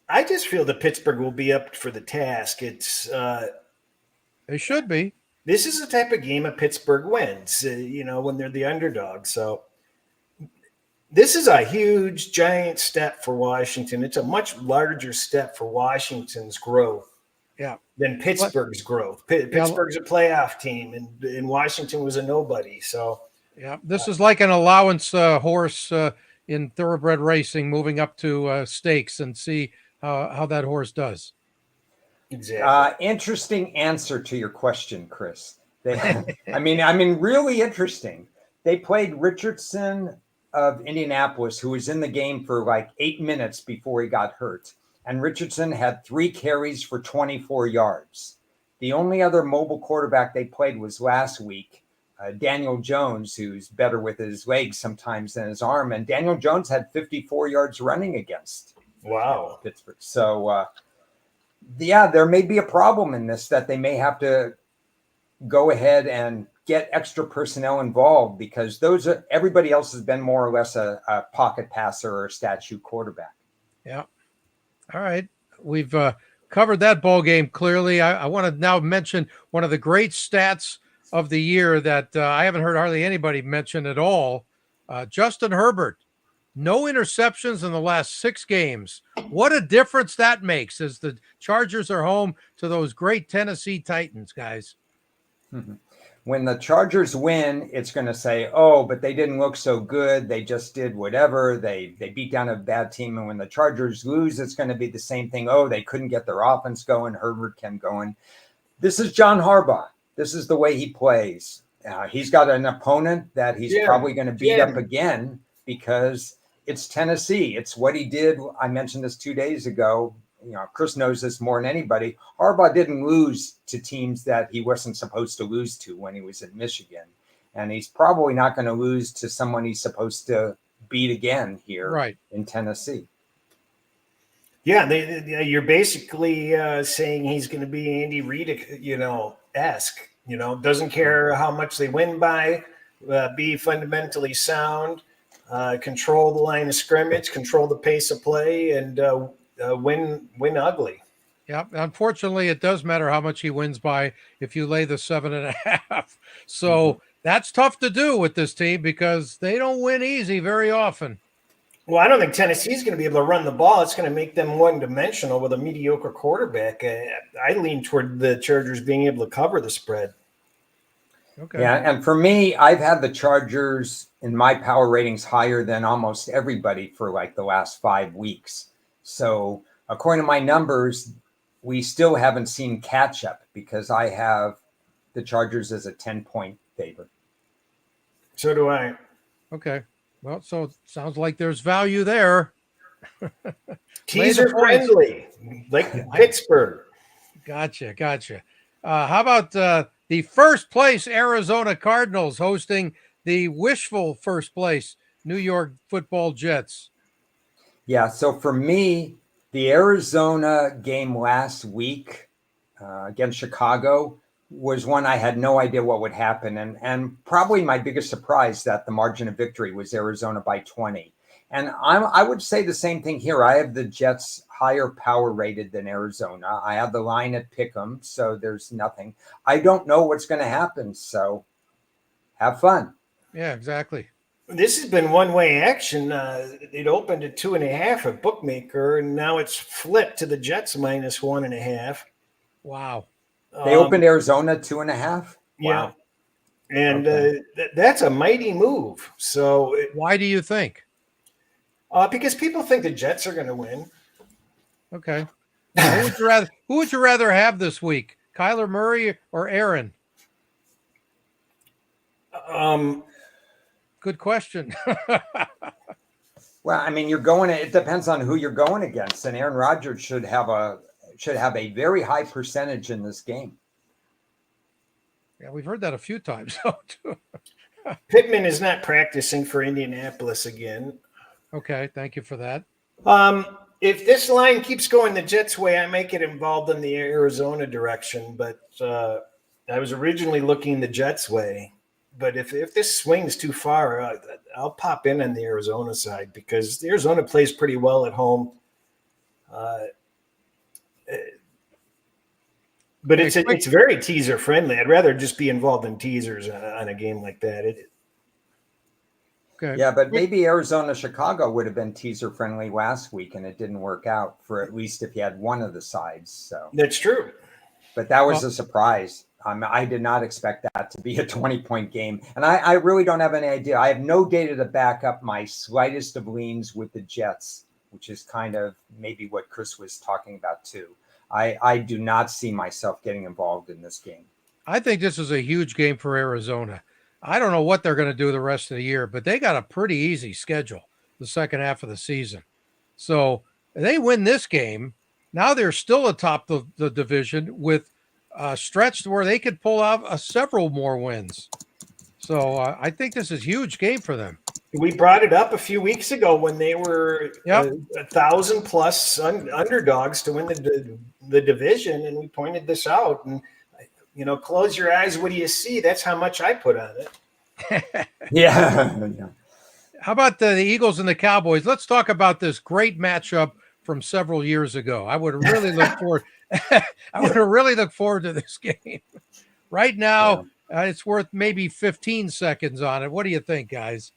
I just feel that Pittsburgh will be up for the task. It's they should be. This is the type of game that Pittsburgh wins, when they're the underdog. So this is a huge, giant step for Washington. It's a much larger step for Washington's growth than Pittsburgh's growth. Pittsburgh's a playoff team, and Washington was a nobody. So this is like an allowance horse in thoroughbred racing moving up to stakes and see how that horse does. Exactly. Interesting answer to your question, Cris. I mean, really interesting. They played Richardson of Indianapolis, who was in the game for like 8 minutes before he got hurt. And Richardson had 3 carries for 24 yards. The only other mobile quarterback they played was last week, Daniel Jones, who's better with his legs sometimes than his arm. And Daniel Jones had 54 yards running against Pittsburgh. So, there may be a problem in this that they may have to go ahead and get extra personnel involved because everybody else has been more or less a pocket passer or a statue quarterback. Yeah. All right. We've covered that ball game clearly. I want to now mention one of the great stats of the year that I haven't heard hardly anybody mention at all. Justin Herbert, no interceptions in the last 6 games. What a difference that makes as the Chargers are home to those great Tennessee Titans, guys. Mm-hmm. When the Chargers win, it's going to say, oh, but they didn't look so good. They just did whatever. They beat down a bad team. And when the Chargers lose, it's going to be the same thing. Oh, they couldn't get their offense going. Herbert kept going. This is John Harbaugh. This is the way he plays. He's got an opponent that he's probably going to beat up again because it's Tennessee. It's what he did. I mentioned this 2 days ago. Cris knows this more than anybody. Harbaugh didn't lose to teams that he wasn't supposed to lose to when he was in Michigan. And he's probably not going to lose to someone he's supposed to beat again here in Tennessee. Yeah, you're basically saying he's going to be Andy Reid-esque. Doesn't care how much they win by, be fundamentally sound, control the line of scrimmage, control the pace of play, and win ugly. Yeah, unfortunately, it does matter how much he wins by if you lay the 7.5. So that's tough to do with this team because they don't win easy very often. Well, I don't think Tennessee's going to be able to run the ball. It's going to make them one-dimensional with a mediocre quarterback. I lean toward the Chargers being able to cover the spread. Okay. Yeah, and for me, I've had the Chargers in my power ratings higher than almost everybody for like the last 5 weeks. So according to my numbers, we still haven't seen catch up because I have the Chargers as a 10-point favorite. So do I. Okay. Well, so it sounds like there's value there. Teaser friendly, like Pittsburgh. Gotcha. How about the first place Arizona Cardinals hosting the wishful first place New York Football Jets? Yeah, so for me, the Arizona game last week against Chicago was one I had no idea what would happen. And probably my biggest surprise that the margin of victory was Arizona by 20. And I would say the same thing here. I have the Jets higher power rated than Arizona. I have the line at Pick'em, so there's nothing. I don't know what's going to happen, so have fun. Yeah, exactly. This has been one-way action. It opened at 2.5 at Bookmaker, and now it's flipped to the Jets minus 1.5. Wow. They opened Arizona 2.5? Yeah. Wow. And that's a mighty move. So why do you think? Because people think the Jets are going to win. Okay. Who would you rather have this week, Kyler Murray or Aaron? Good question. Well, I mean, it depends on who you're going against, and Aaron Rodgers should have a very high percentage in this game. Yeah, we've heard that a few times. Pittman is not practicing for Indianapolis again. Okay, thank you for that. If this line keeps going the Jets' way, I might get involved in the Arizona direction, but I was originally looking the Jets' way. But if this swings too far, I'll pop in on the Arizona side because Arizona plays pretty well at home. But it's very teaser friendly. I'd rather just be involved in teasers on a game like that. Okay. Yeah, but maybe Arizona Chicago would have been teaser friendly last week, and it didn't work out for at least if you had one of the sides. So that's true. But that was a surprise. I did not expect that to be a 20-point game, and I really don't have any idea. I have no data to back up my slightest of leans with the Jets, which is kind of maybe what Cris was talking about too. I do not see myself getting involved in this game. I think this is a huge game for Arizona. I don't know what they're going to do the rest of the year, but they got a pretty easy schedule the second half of the season. So they win this game. Now they're still atop the division with a stretch where they could pull out several more wins. So I think this is a huge game for them. We brought it up a few weeks ago when they were 1,000+ underdogs to win the division, and we pointed this out. And close your eyes. What do you see? That's how much I put on it. Yeah. How about the Eagles and the Cowboys? Let's talk about this great matchup from several years ago. I would really look forward. I would really look forward to this game. Right now, it's worth maybe 15 seconds on it. What do you think, guys?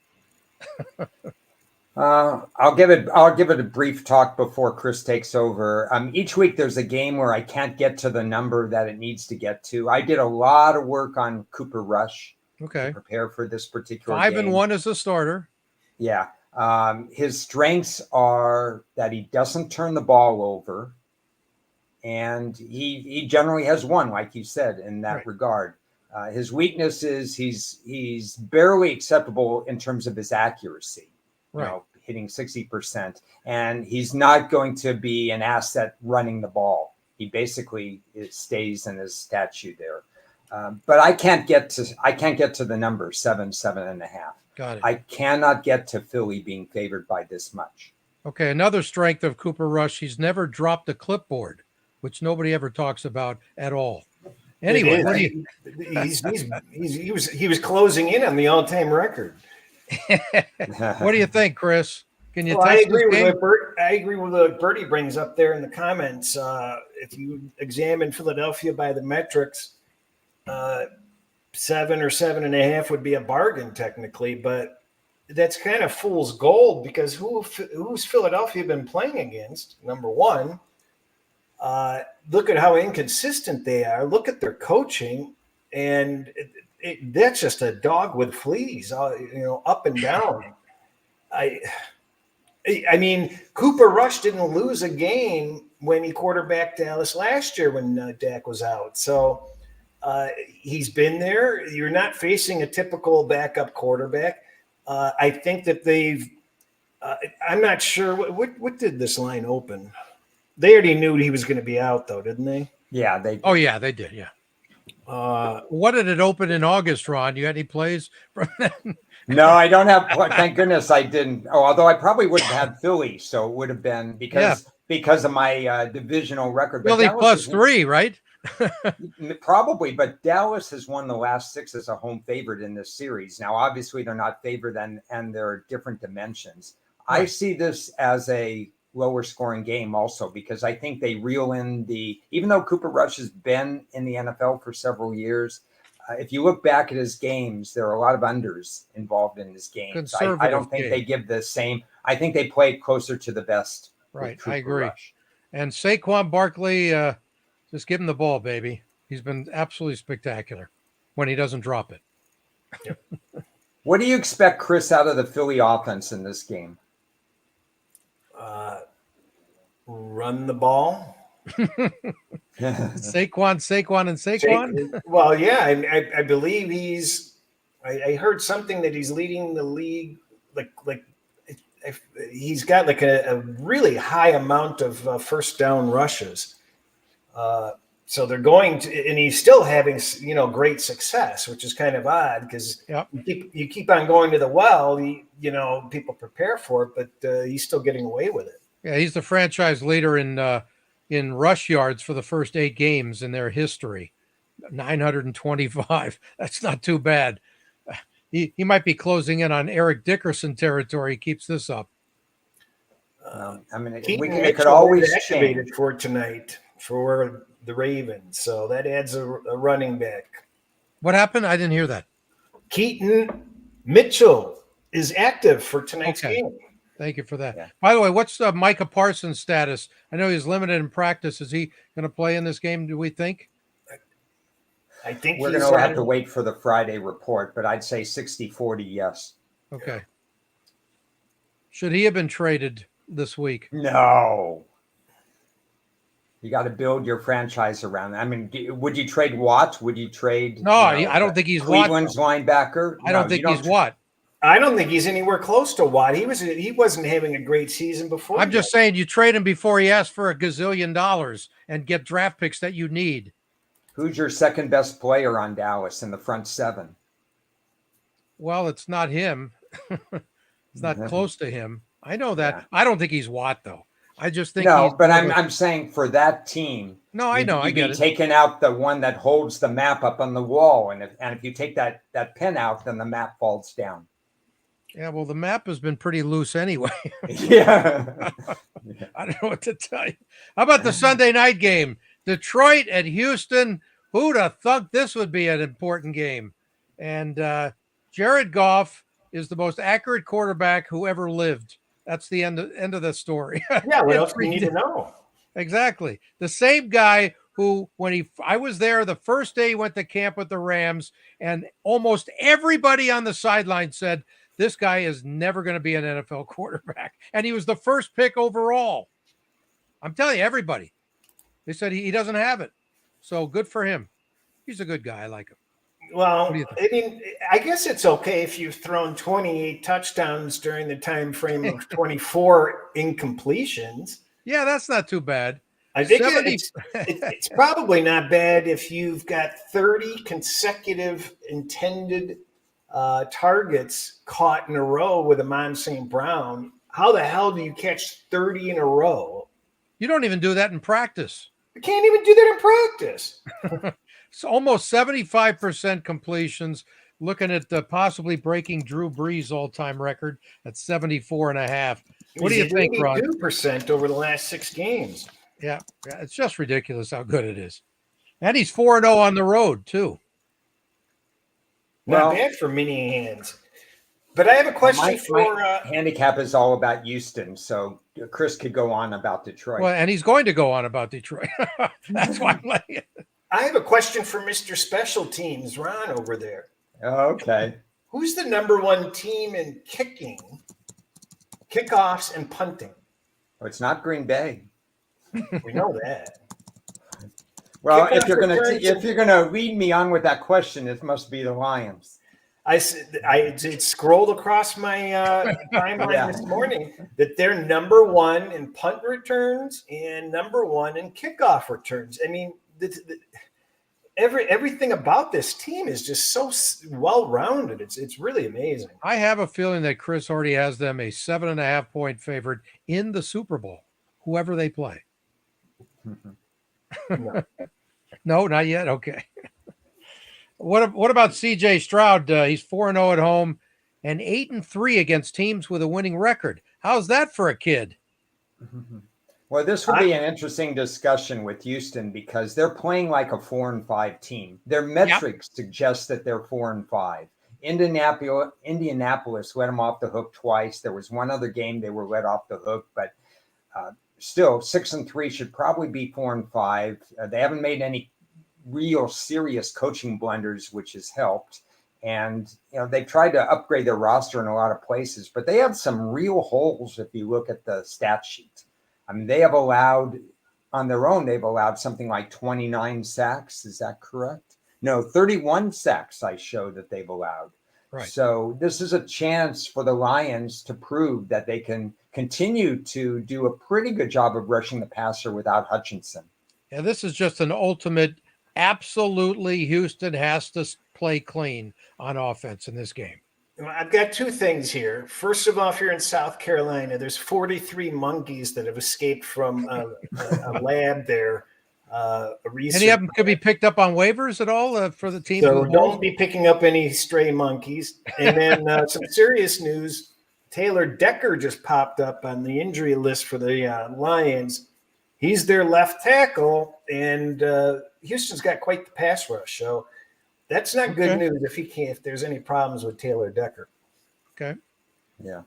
I'll give it a brief talk before Cris takes over. Each week there's a game where I can't get to the number that it needs to get to. I did a lot of work on Cooper Rush to prepare for this particular 5-1 as a starter. Yeah. His strengths are that he doesn't turn the ball over, and he generally has one, like you said, in that regard. His weakness is he's barely acceptable in terms of his accuracy. Hitting 60%, and he's not going to be an asset running the ball. He basically stays in his statue there. But I can't get to the number 7.5. Got it. I cannot get to Philly being favored by this much. Okay, another strength of Cooper Rush: he's never dropped a clipboard, which nobody ever talks about at all. Anyway, he was closing in on the all-time record. What do you think, Cris? Can you? I agree with what Bertie brings up there in the comments. If you examine Philadelphia by the metrics, 7 or 7.5 would be a bargain technically, but that's kind of fool's gold because who's Philadelphia been playing against? Number one, look at how inconsistent they are. Look at their coaching, and that's just a dog with fleas, up and down. I mean, Cooper Rush didn't lose a game when he quarterbacked Dallas last year when Dak was out. So He's been there. You're not facing a typical backup quarterback. I think that they've. I'm not sure what did this line open. They already knew he was going to be out, though, didn't they? Yeah, they did. Oh, yeah, they did, yeah. What did it open in August, Ron? You got any plays from then? No, I don't have. Thank goodness I didn't. Oh, although I probably would have had Philly, so it would have been because of my divisional record. Philly +3, right? Probably, but Dallas has won the last 6 as a home favorite in this series. Now, obviously, they're not favored, and there are different dimensions. Right. I see this as a lower scoring game also because I think they reel in even though Cooper Rush has been in the NFL for several years, if you look back at his games, there are a lot of unders involved in his games. I don't think they give the same. I think they play closer to the best. Right, I agree. Rush. And Saquon Barkley, just give him the ball, baby. He's been absolutely spectacular when he doesn't drop it. Yep. What do you expect, Cris, out of the Philly offense in this game? Run the ball. Saquon. Well, yeah, I believe he's. I heard something that he's leading the league. Like he's got like a really high amount of first down rushes. So they're going to, and he's still having great success, which is kind of odd because you keep on going to the well. People prepare for it, but he's still getting away with it. Yeah, he's the franchise leader in rush yards for the first 8 games in their history, 925. That's not too bad. He might be closing in on Eric Dickerson territory. He keeps this up. It could always activated for tonight for the Ravens, so that adds a running back. What happened? I didn't hear that. Keaton Mitchell is active for tonight's game. Thank you for that. Yeah. By the way, what's Micah Parsons' status? I know he's limited in practice. Is he going to play in this game, do we think? I think we're going to have to wait for the Friday report, but I'd say 60-40, yes. Okay. Should he have been traded this week? No. You got to build your franchise around. I mean, would you trade Watt? Would you trade? No, I don't think he's Cleveland's linebacker. I don't think he's Watt. I don't think he's anywhere close to Watt. He wasn't having a great season before. I'm just saying you trade him before he asks for $1 gazillion and get draft picks that you need. Who's your second best player on Dallas in the front 7? Well, it's not him. It's not close to him. I know that. Yeah. I don't think he's Watt though. I just think I'm saying for that team. No, I know. I get it. Taking out the one that holds the map up on the wall, and if you take that pin out, then the map falls down. Yeah, well, the map has been pretty loose anyway. Yeah. I don't know what to tell you. How about the Sunday night game? Detroit at Houston. Who'd have thought this would be an important game? And Jared Goff is the most accurate quarterback who ever lived. That's the end of the story. Yeah, what else do you need to know? Exactly. The same guy who, I was there the first day he went to camp with the Rams, and almost everybody on the sideline said, this guy is never going to be an NFL quarterback. And he was the first pick overall. I'm telling you, everybody. They said he doesn't have it. So good for him. He's a good guy. I like him. Well, I mean, I guess it's okay if you've thrown 28 touchdowns during the time frame of 24 incompletions. Yeah, that's not too bad. I think it's probably not bad if you've got 30 consecutive intended targets caught in a row with Amon St. Brown. How the hell do you catch 30 in a row? You don't even do that in practice. You can't even do that in practice. It's almost 75% completions. Looking at possibly breaking Drew Brees' all-time record at 74.5. What do you think, Ron? 82% over the last 6 games. Yeah, it's just ridiculous how good it is. And he's 4-0 on the road, too. Not bad for mini hands. But I have a question my handicap is all about Houston, so Cris could go on about Detroit. Well, and he's going to go on about Detroit. That's why I'm like it. I have a question for Mr. Special Teams, Ron, over there. Okay. Who's the number 1 team in kicking, kickoffs, and punting? Oh, it's not Green Bay. We know that. Well, Kickoff if you're gonna returns- lead me on with that question, it must be the Lions. It scrolled across my timeline Yeah. this morning that they're number one in punt returns and number one in kickoff returns. I mean, everything about this team is just so well rounded. It's really amazing. I have a feeling that Cris already has them a 7.5 point favorite in the Super Bowl, whoever they play. No. No, not yet. Okay. What about CJ Stroud? He's 4-0 at home and 8-3 against teams with a winning record. How's that for a kid? Well, this will be an interesting discussion with Houston because they're playing like a 4-5 team. Their metrics suggest that they're 4-5. Indianapolis let them off the hook twice. There was one other game they were let off the hook, but still 6-3 should probably be 4-5. They haven't made any real serious coaching blunders, which has helped. And, they've tried to upgrade their roster in a lot of places, but they have some real holes if you look at the stat sheet. I mean, they've allowed something like 29 sacks. Is that correct? No, 31 sacks I showed that they've allowed. Right. So this is a chance for the Lions to prove that they can continue to do a pretty good job of rushing the passer without Hutchinson. Yeah, this is just an ultimate. Absolutely, Houston has to play clean on offense in this game. I've got two things here. First of all, if you're in South Carolina, there's 43 monkeys that have escaped from a lab there. Any of them could be picked up on waivers at all for the team? So don't be picking up any stray monkeys. And then some serious news. Taylor Decker just popped up on the injury list for the Lions. He's their left tackle, and Houston's got quite the pass rush. So that's not good news if there's any problems with Taylor Decker. Okay. Yeah.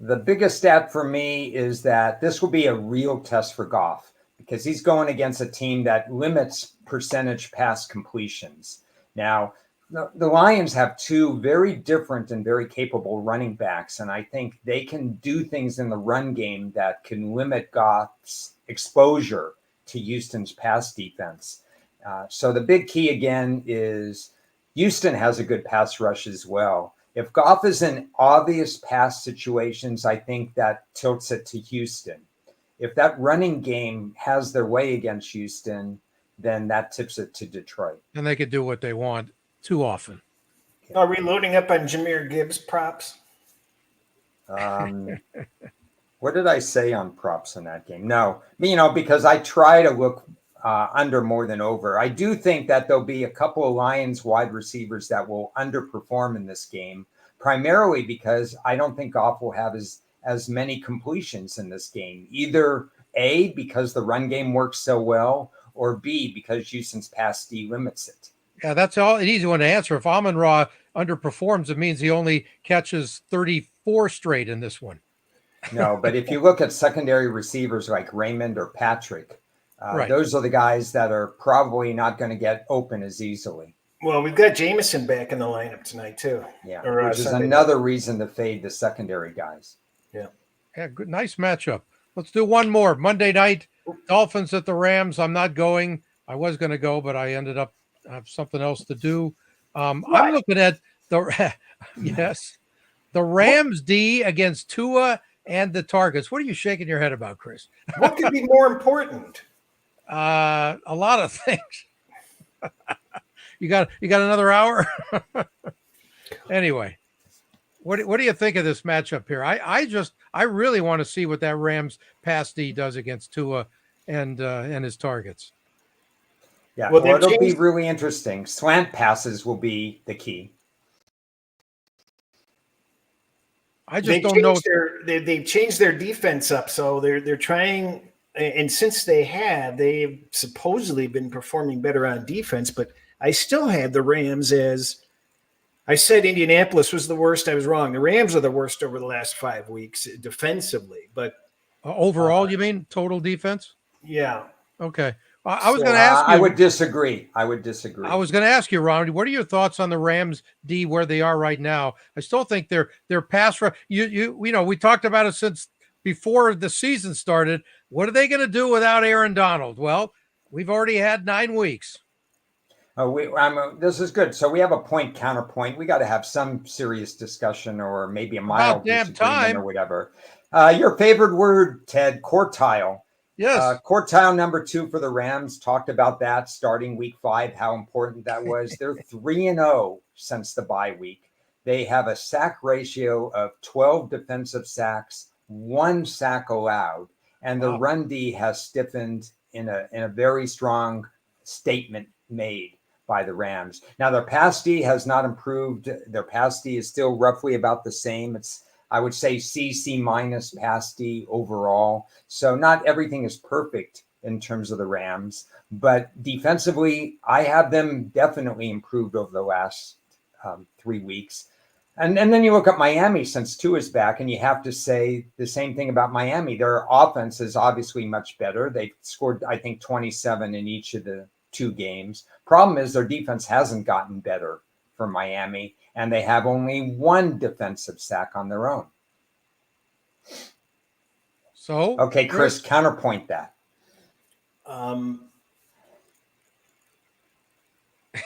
The biggest stat for me is that this will be a real test for Goff because he's going against a team that limits percentage pass completions. Now, the Lions have two very different and very capable running backs, and I think they can do things in the run game that can limit Goff's exposure to Houston's pass defense. So the big key again is Houston has a good pass rush as well. If Goff is in obvious pass situations, I think that tilts it to Houston. If that running game has their way against Houston, then that tips it to Detroit. And they could do what they want too often. Are we loading up on Jahmyr Gibbs props? What did I say on props in that game? No, because I try to look under more than over. I do think that there'll be a couple of Lions wide receivers that will underperform in this game, primarily because I don't think Goff will have as many completions in this game. Either A, because the run game works so well, or B, because Houston's pass D limits it. Yeah, that's all an easy one to answer. If Amon-Ra underperforms, it means he only catches 34 straight in this one. No, but if you look at secondary receivers like Raymond or Patrick, those are the guys that are probably not going to get open as easily. Well, we've got Jameson back in the lineup tonight too. Yeah, which is another reason to fade the secondary guys. Yeah. Yeah, good, nice matchup. Let's do one more. Monday night, Dolphins at the Rams. I'm not going. I was going to go, but I ended up have something else to do. I'm looking at the Rams D against Tua and the targets. What are you shaking your head about, Cris? What could be more important? A lot of things. You got another hour? Anyway, what do you think of this matchup here? I really want to see what that Rams pass D does against Tua and his targets. Yeah, well it'll be really interesting. Slant passes will be the key. I just don't know. They've changed their defense up, so they're trying. And since they've supposedly been performing better on defense, but I still have the Rams as I said. Indianapolis was the worst. I was wrong. The Rams are the worst over the last 5 weeks defensively, but overall, you mean total defense? Yeah. Okay. I was going to ask you. I would disagree. I was going to ask you, Ron, what are your thoughts on the Rams D where they are right now? I still think their pass rush. We talked about it since before the season started. What are they going to do without Aaron Donald? Well, We've already had 9 weeks. This is good. So we have a point counterpoint. We got to have some serious discussion, or maybe a mild About damn disagreement time. or whatever. Your favorite word, Ted, quartile. Yes. Quartile number 2 for the Rams. Talked about that starting week 5, how important that was. They're 3-0 since the bye week. They have a sack ratio of 12 defensive sacks, 1 sack allowed, and the run D has stiffened in a very strong statement made by the Rams. Now their pass D has not improved. Their pass D is still roughly about the same. It's, I would say, C minus pass D overall. So not everything is perfect in terms of the Rams, but defensively, I have them definitely improved over the last 3 weeks. And then you look at Miami since Tua is back, and you have to say the same thing about Miami. Their offense is obviously much better. They scored, I think, 27 in each of the 2 games. Problem is their defense hasn't gotten better for Miami, and they have only 1 defensive sack on their own. So, okay, Cris, counterpoint that.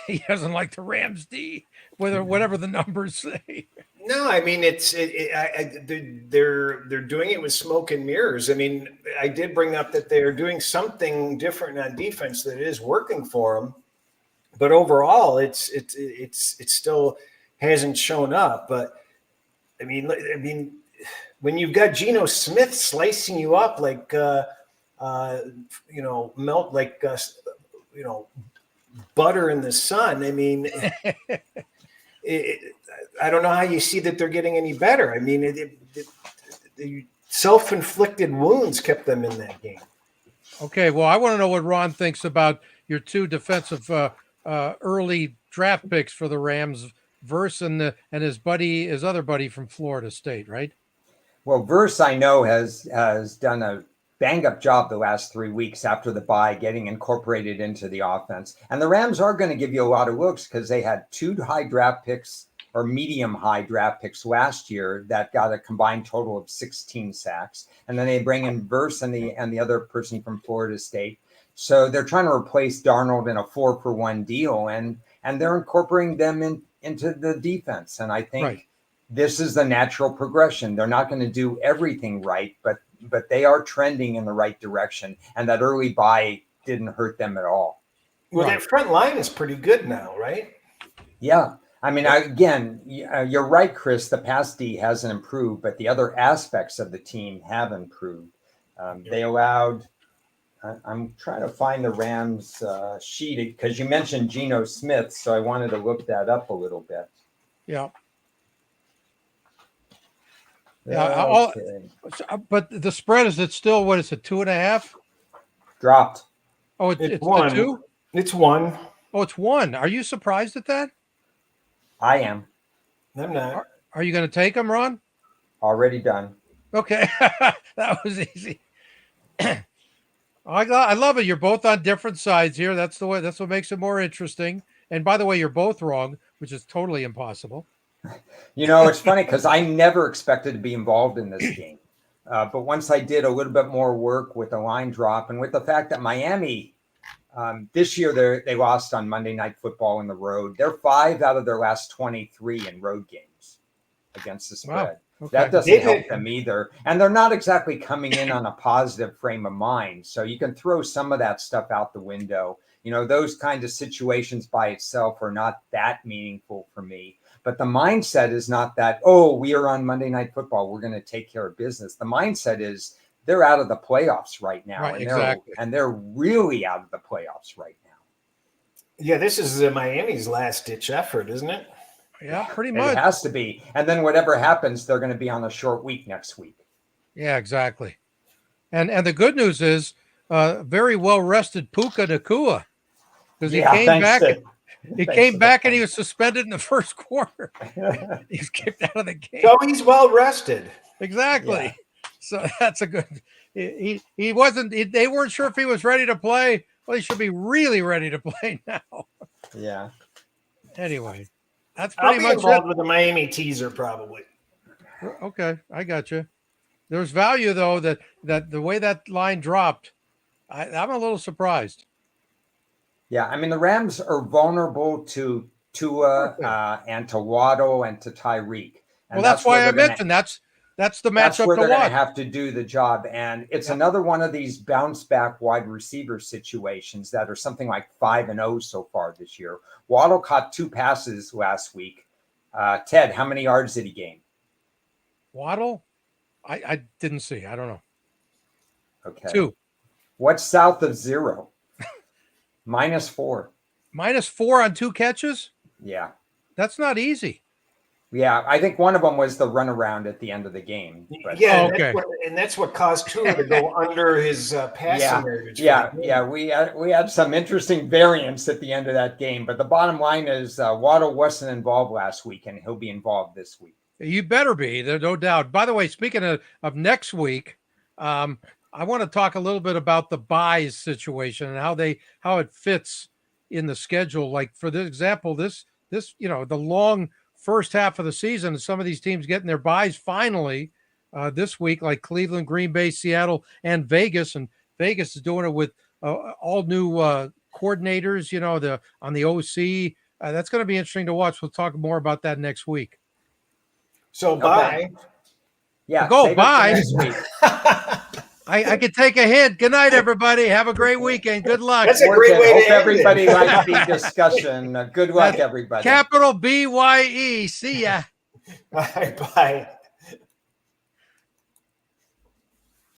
He doesn't like the Rams D, whatever the numbers say. No, I mean they're doing it with smoke and mirrors. I mean, I did bring up that they're doing something different on defense that is working for them, but overall, it still hasn't shown up. But I mean, when you've got Geno Smith slicing you up like melt like butter in the sun, I mean. I don't know how you see that they're getting any better. I mean, the self-inflicted wounds kept them in that game. Okay, well, I want to know what Ron thinks about your 2 defensive early draft picks for the Rams, Verse and his other buddy from Florida State, right? Well, Verse, I know, has done a bang-up job the last 3 weeks after the bye, getting incorporated into the offense. And the Rams are going to give you a lot of looks because they had 2 high draft picks or medium high draft picks last year that got a combined total of 16 sacks. And then they bring in Verse and the other person from Florida State. So they're trying to replace Darnold in a 4-for-1 deal, and they're incorporating them into the defense. And I think this is the natural progression. They're not going to do everything right, but they are trending in the right direction, and that early bye didn't hurt them at all. Well, that front line is pretty good now, right? Yeah. I mean, you're right, Cris. The pass D hasn't improved, but the other aspects of the team have improved. They allowed I'm trying to find the Rams sheet because you mentioned Geno Smith, so I wanted to look that up a little bit. Yeah. Yeah, but the spread is it still, what is it, 2.5? Dropped. Oh, it's 1. 2? It's 1. Oh, it's 1. Are you surprised at that? I am. I'm not. Are you going to take them, Ron? Already done. Okay, that was easy. I love it. You're both on different sides here. That's what makes it more interesting. And by the way, you're both wrong, which is totally impossible. It's funny because I never expected to be involved in this game. But once I did a little bit more work with the line drop and with the fact that Miami, this year they lost on Monday Night Football on the road. They're 5 out of their last 23 in road games against the spread. Wow. Okay. That doesn't help them either. And they're not exactly coming in on a positive frame of mind. So you can throw some of that stuff out the window. Those kinds of situations by itself are not that meaningful for me. But the mindset is not that, we are on Monday Night Football, we're going to take care of business. The mindset is they're out of the playoffs right now. Right, exactly. And they're really out of the playoffs right now. Yeah, this is Miami's last-ditch effort, isn't it? Yeah, pretty much. It has to be. And then whatever happens, they're going to be on a short week next week. Yeah, exactly. And the good news is very well-rested Puka Nacua, because he came back. He came back and he was suspended in the first quarter. He's kicked out of the game. So he's well rested. Exactly. Yeah. So that's a good. He wasn't. They weren't sure if he was ready to play. Well, he should be really ready to play now. Yeah. Anyway, that's pretty much involved it. with the Miami teaser, probably. Okay, I got you. There's value though that the way that line dropped. I'm a little surprised. Yeah, I mean, the Rams are vulnerable to Tua and to Waddle and to Tyreek. And well, that's why I mentioned that's the that's matchup where to they're going watch. to have to do the job. And it's another one of these bounce back wide receiver situations that are something like 5-0 so far this year. Waddle caught 2 passes last week. Ted, how many yards did he gain? Waddle? I didn't see. I don't know. Okay. 2. What's south of 0? -4. -4 on 2 catches? Yeah. That's not easy. Yeah, I think one of them was the runaround at the end of the game. But, Yeah, okay. That's what caused Tua to go under his passing average. We had some interesting variants at the end of that game. But the bottom line is Waddle wasn't involved last week, and he'll be involved this week. You better be. There's no doubt. By the way, speaking of next week, I want to talk a little bit about the buys situation and how it fits in the schedule. Like for the example, this the long first half of the season, and some of these teams getting their buys finally this week, like Cleveland, Green Bay, Seattle, and Vegas. And Vegas is doing it with all new coordinators. On the OC. That's going to be interesting to watch. We'll talk more about that next week. So bye. Yeah, go bye. Next week. I can take a hint. Good night, everybody. Have a great weekend. Good luck. That's a great way to end everybody it. liked the discussion. Good luck, everybody. Capital BYE. See ya. Bye.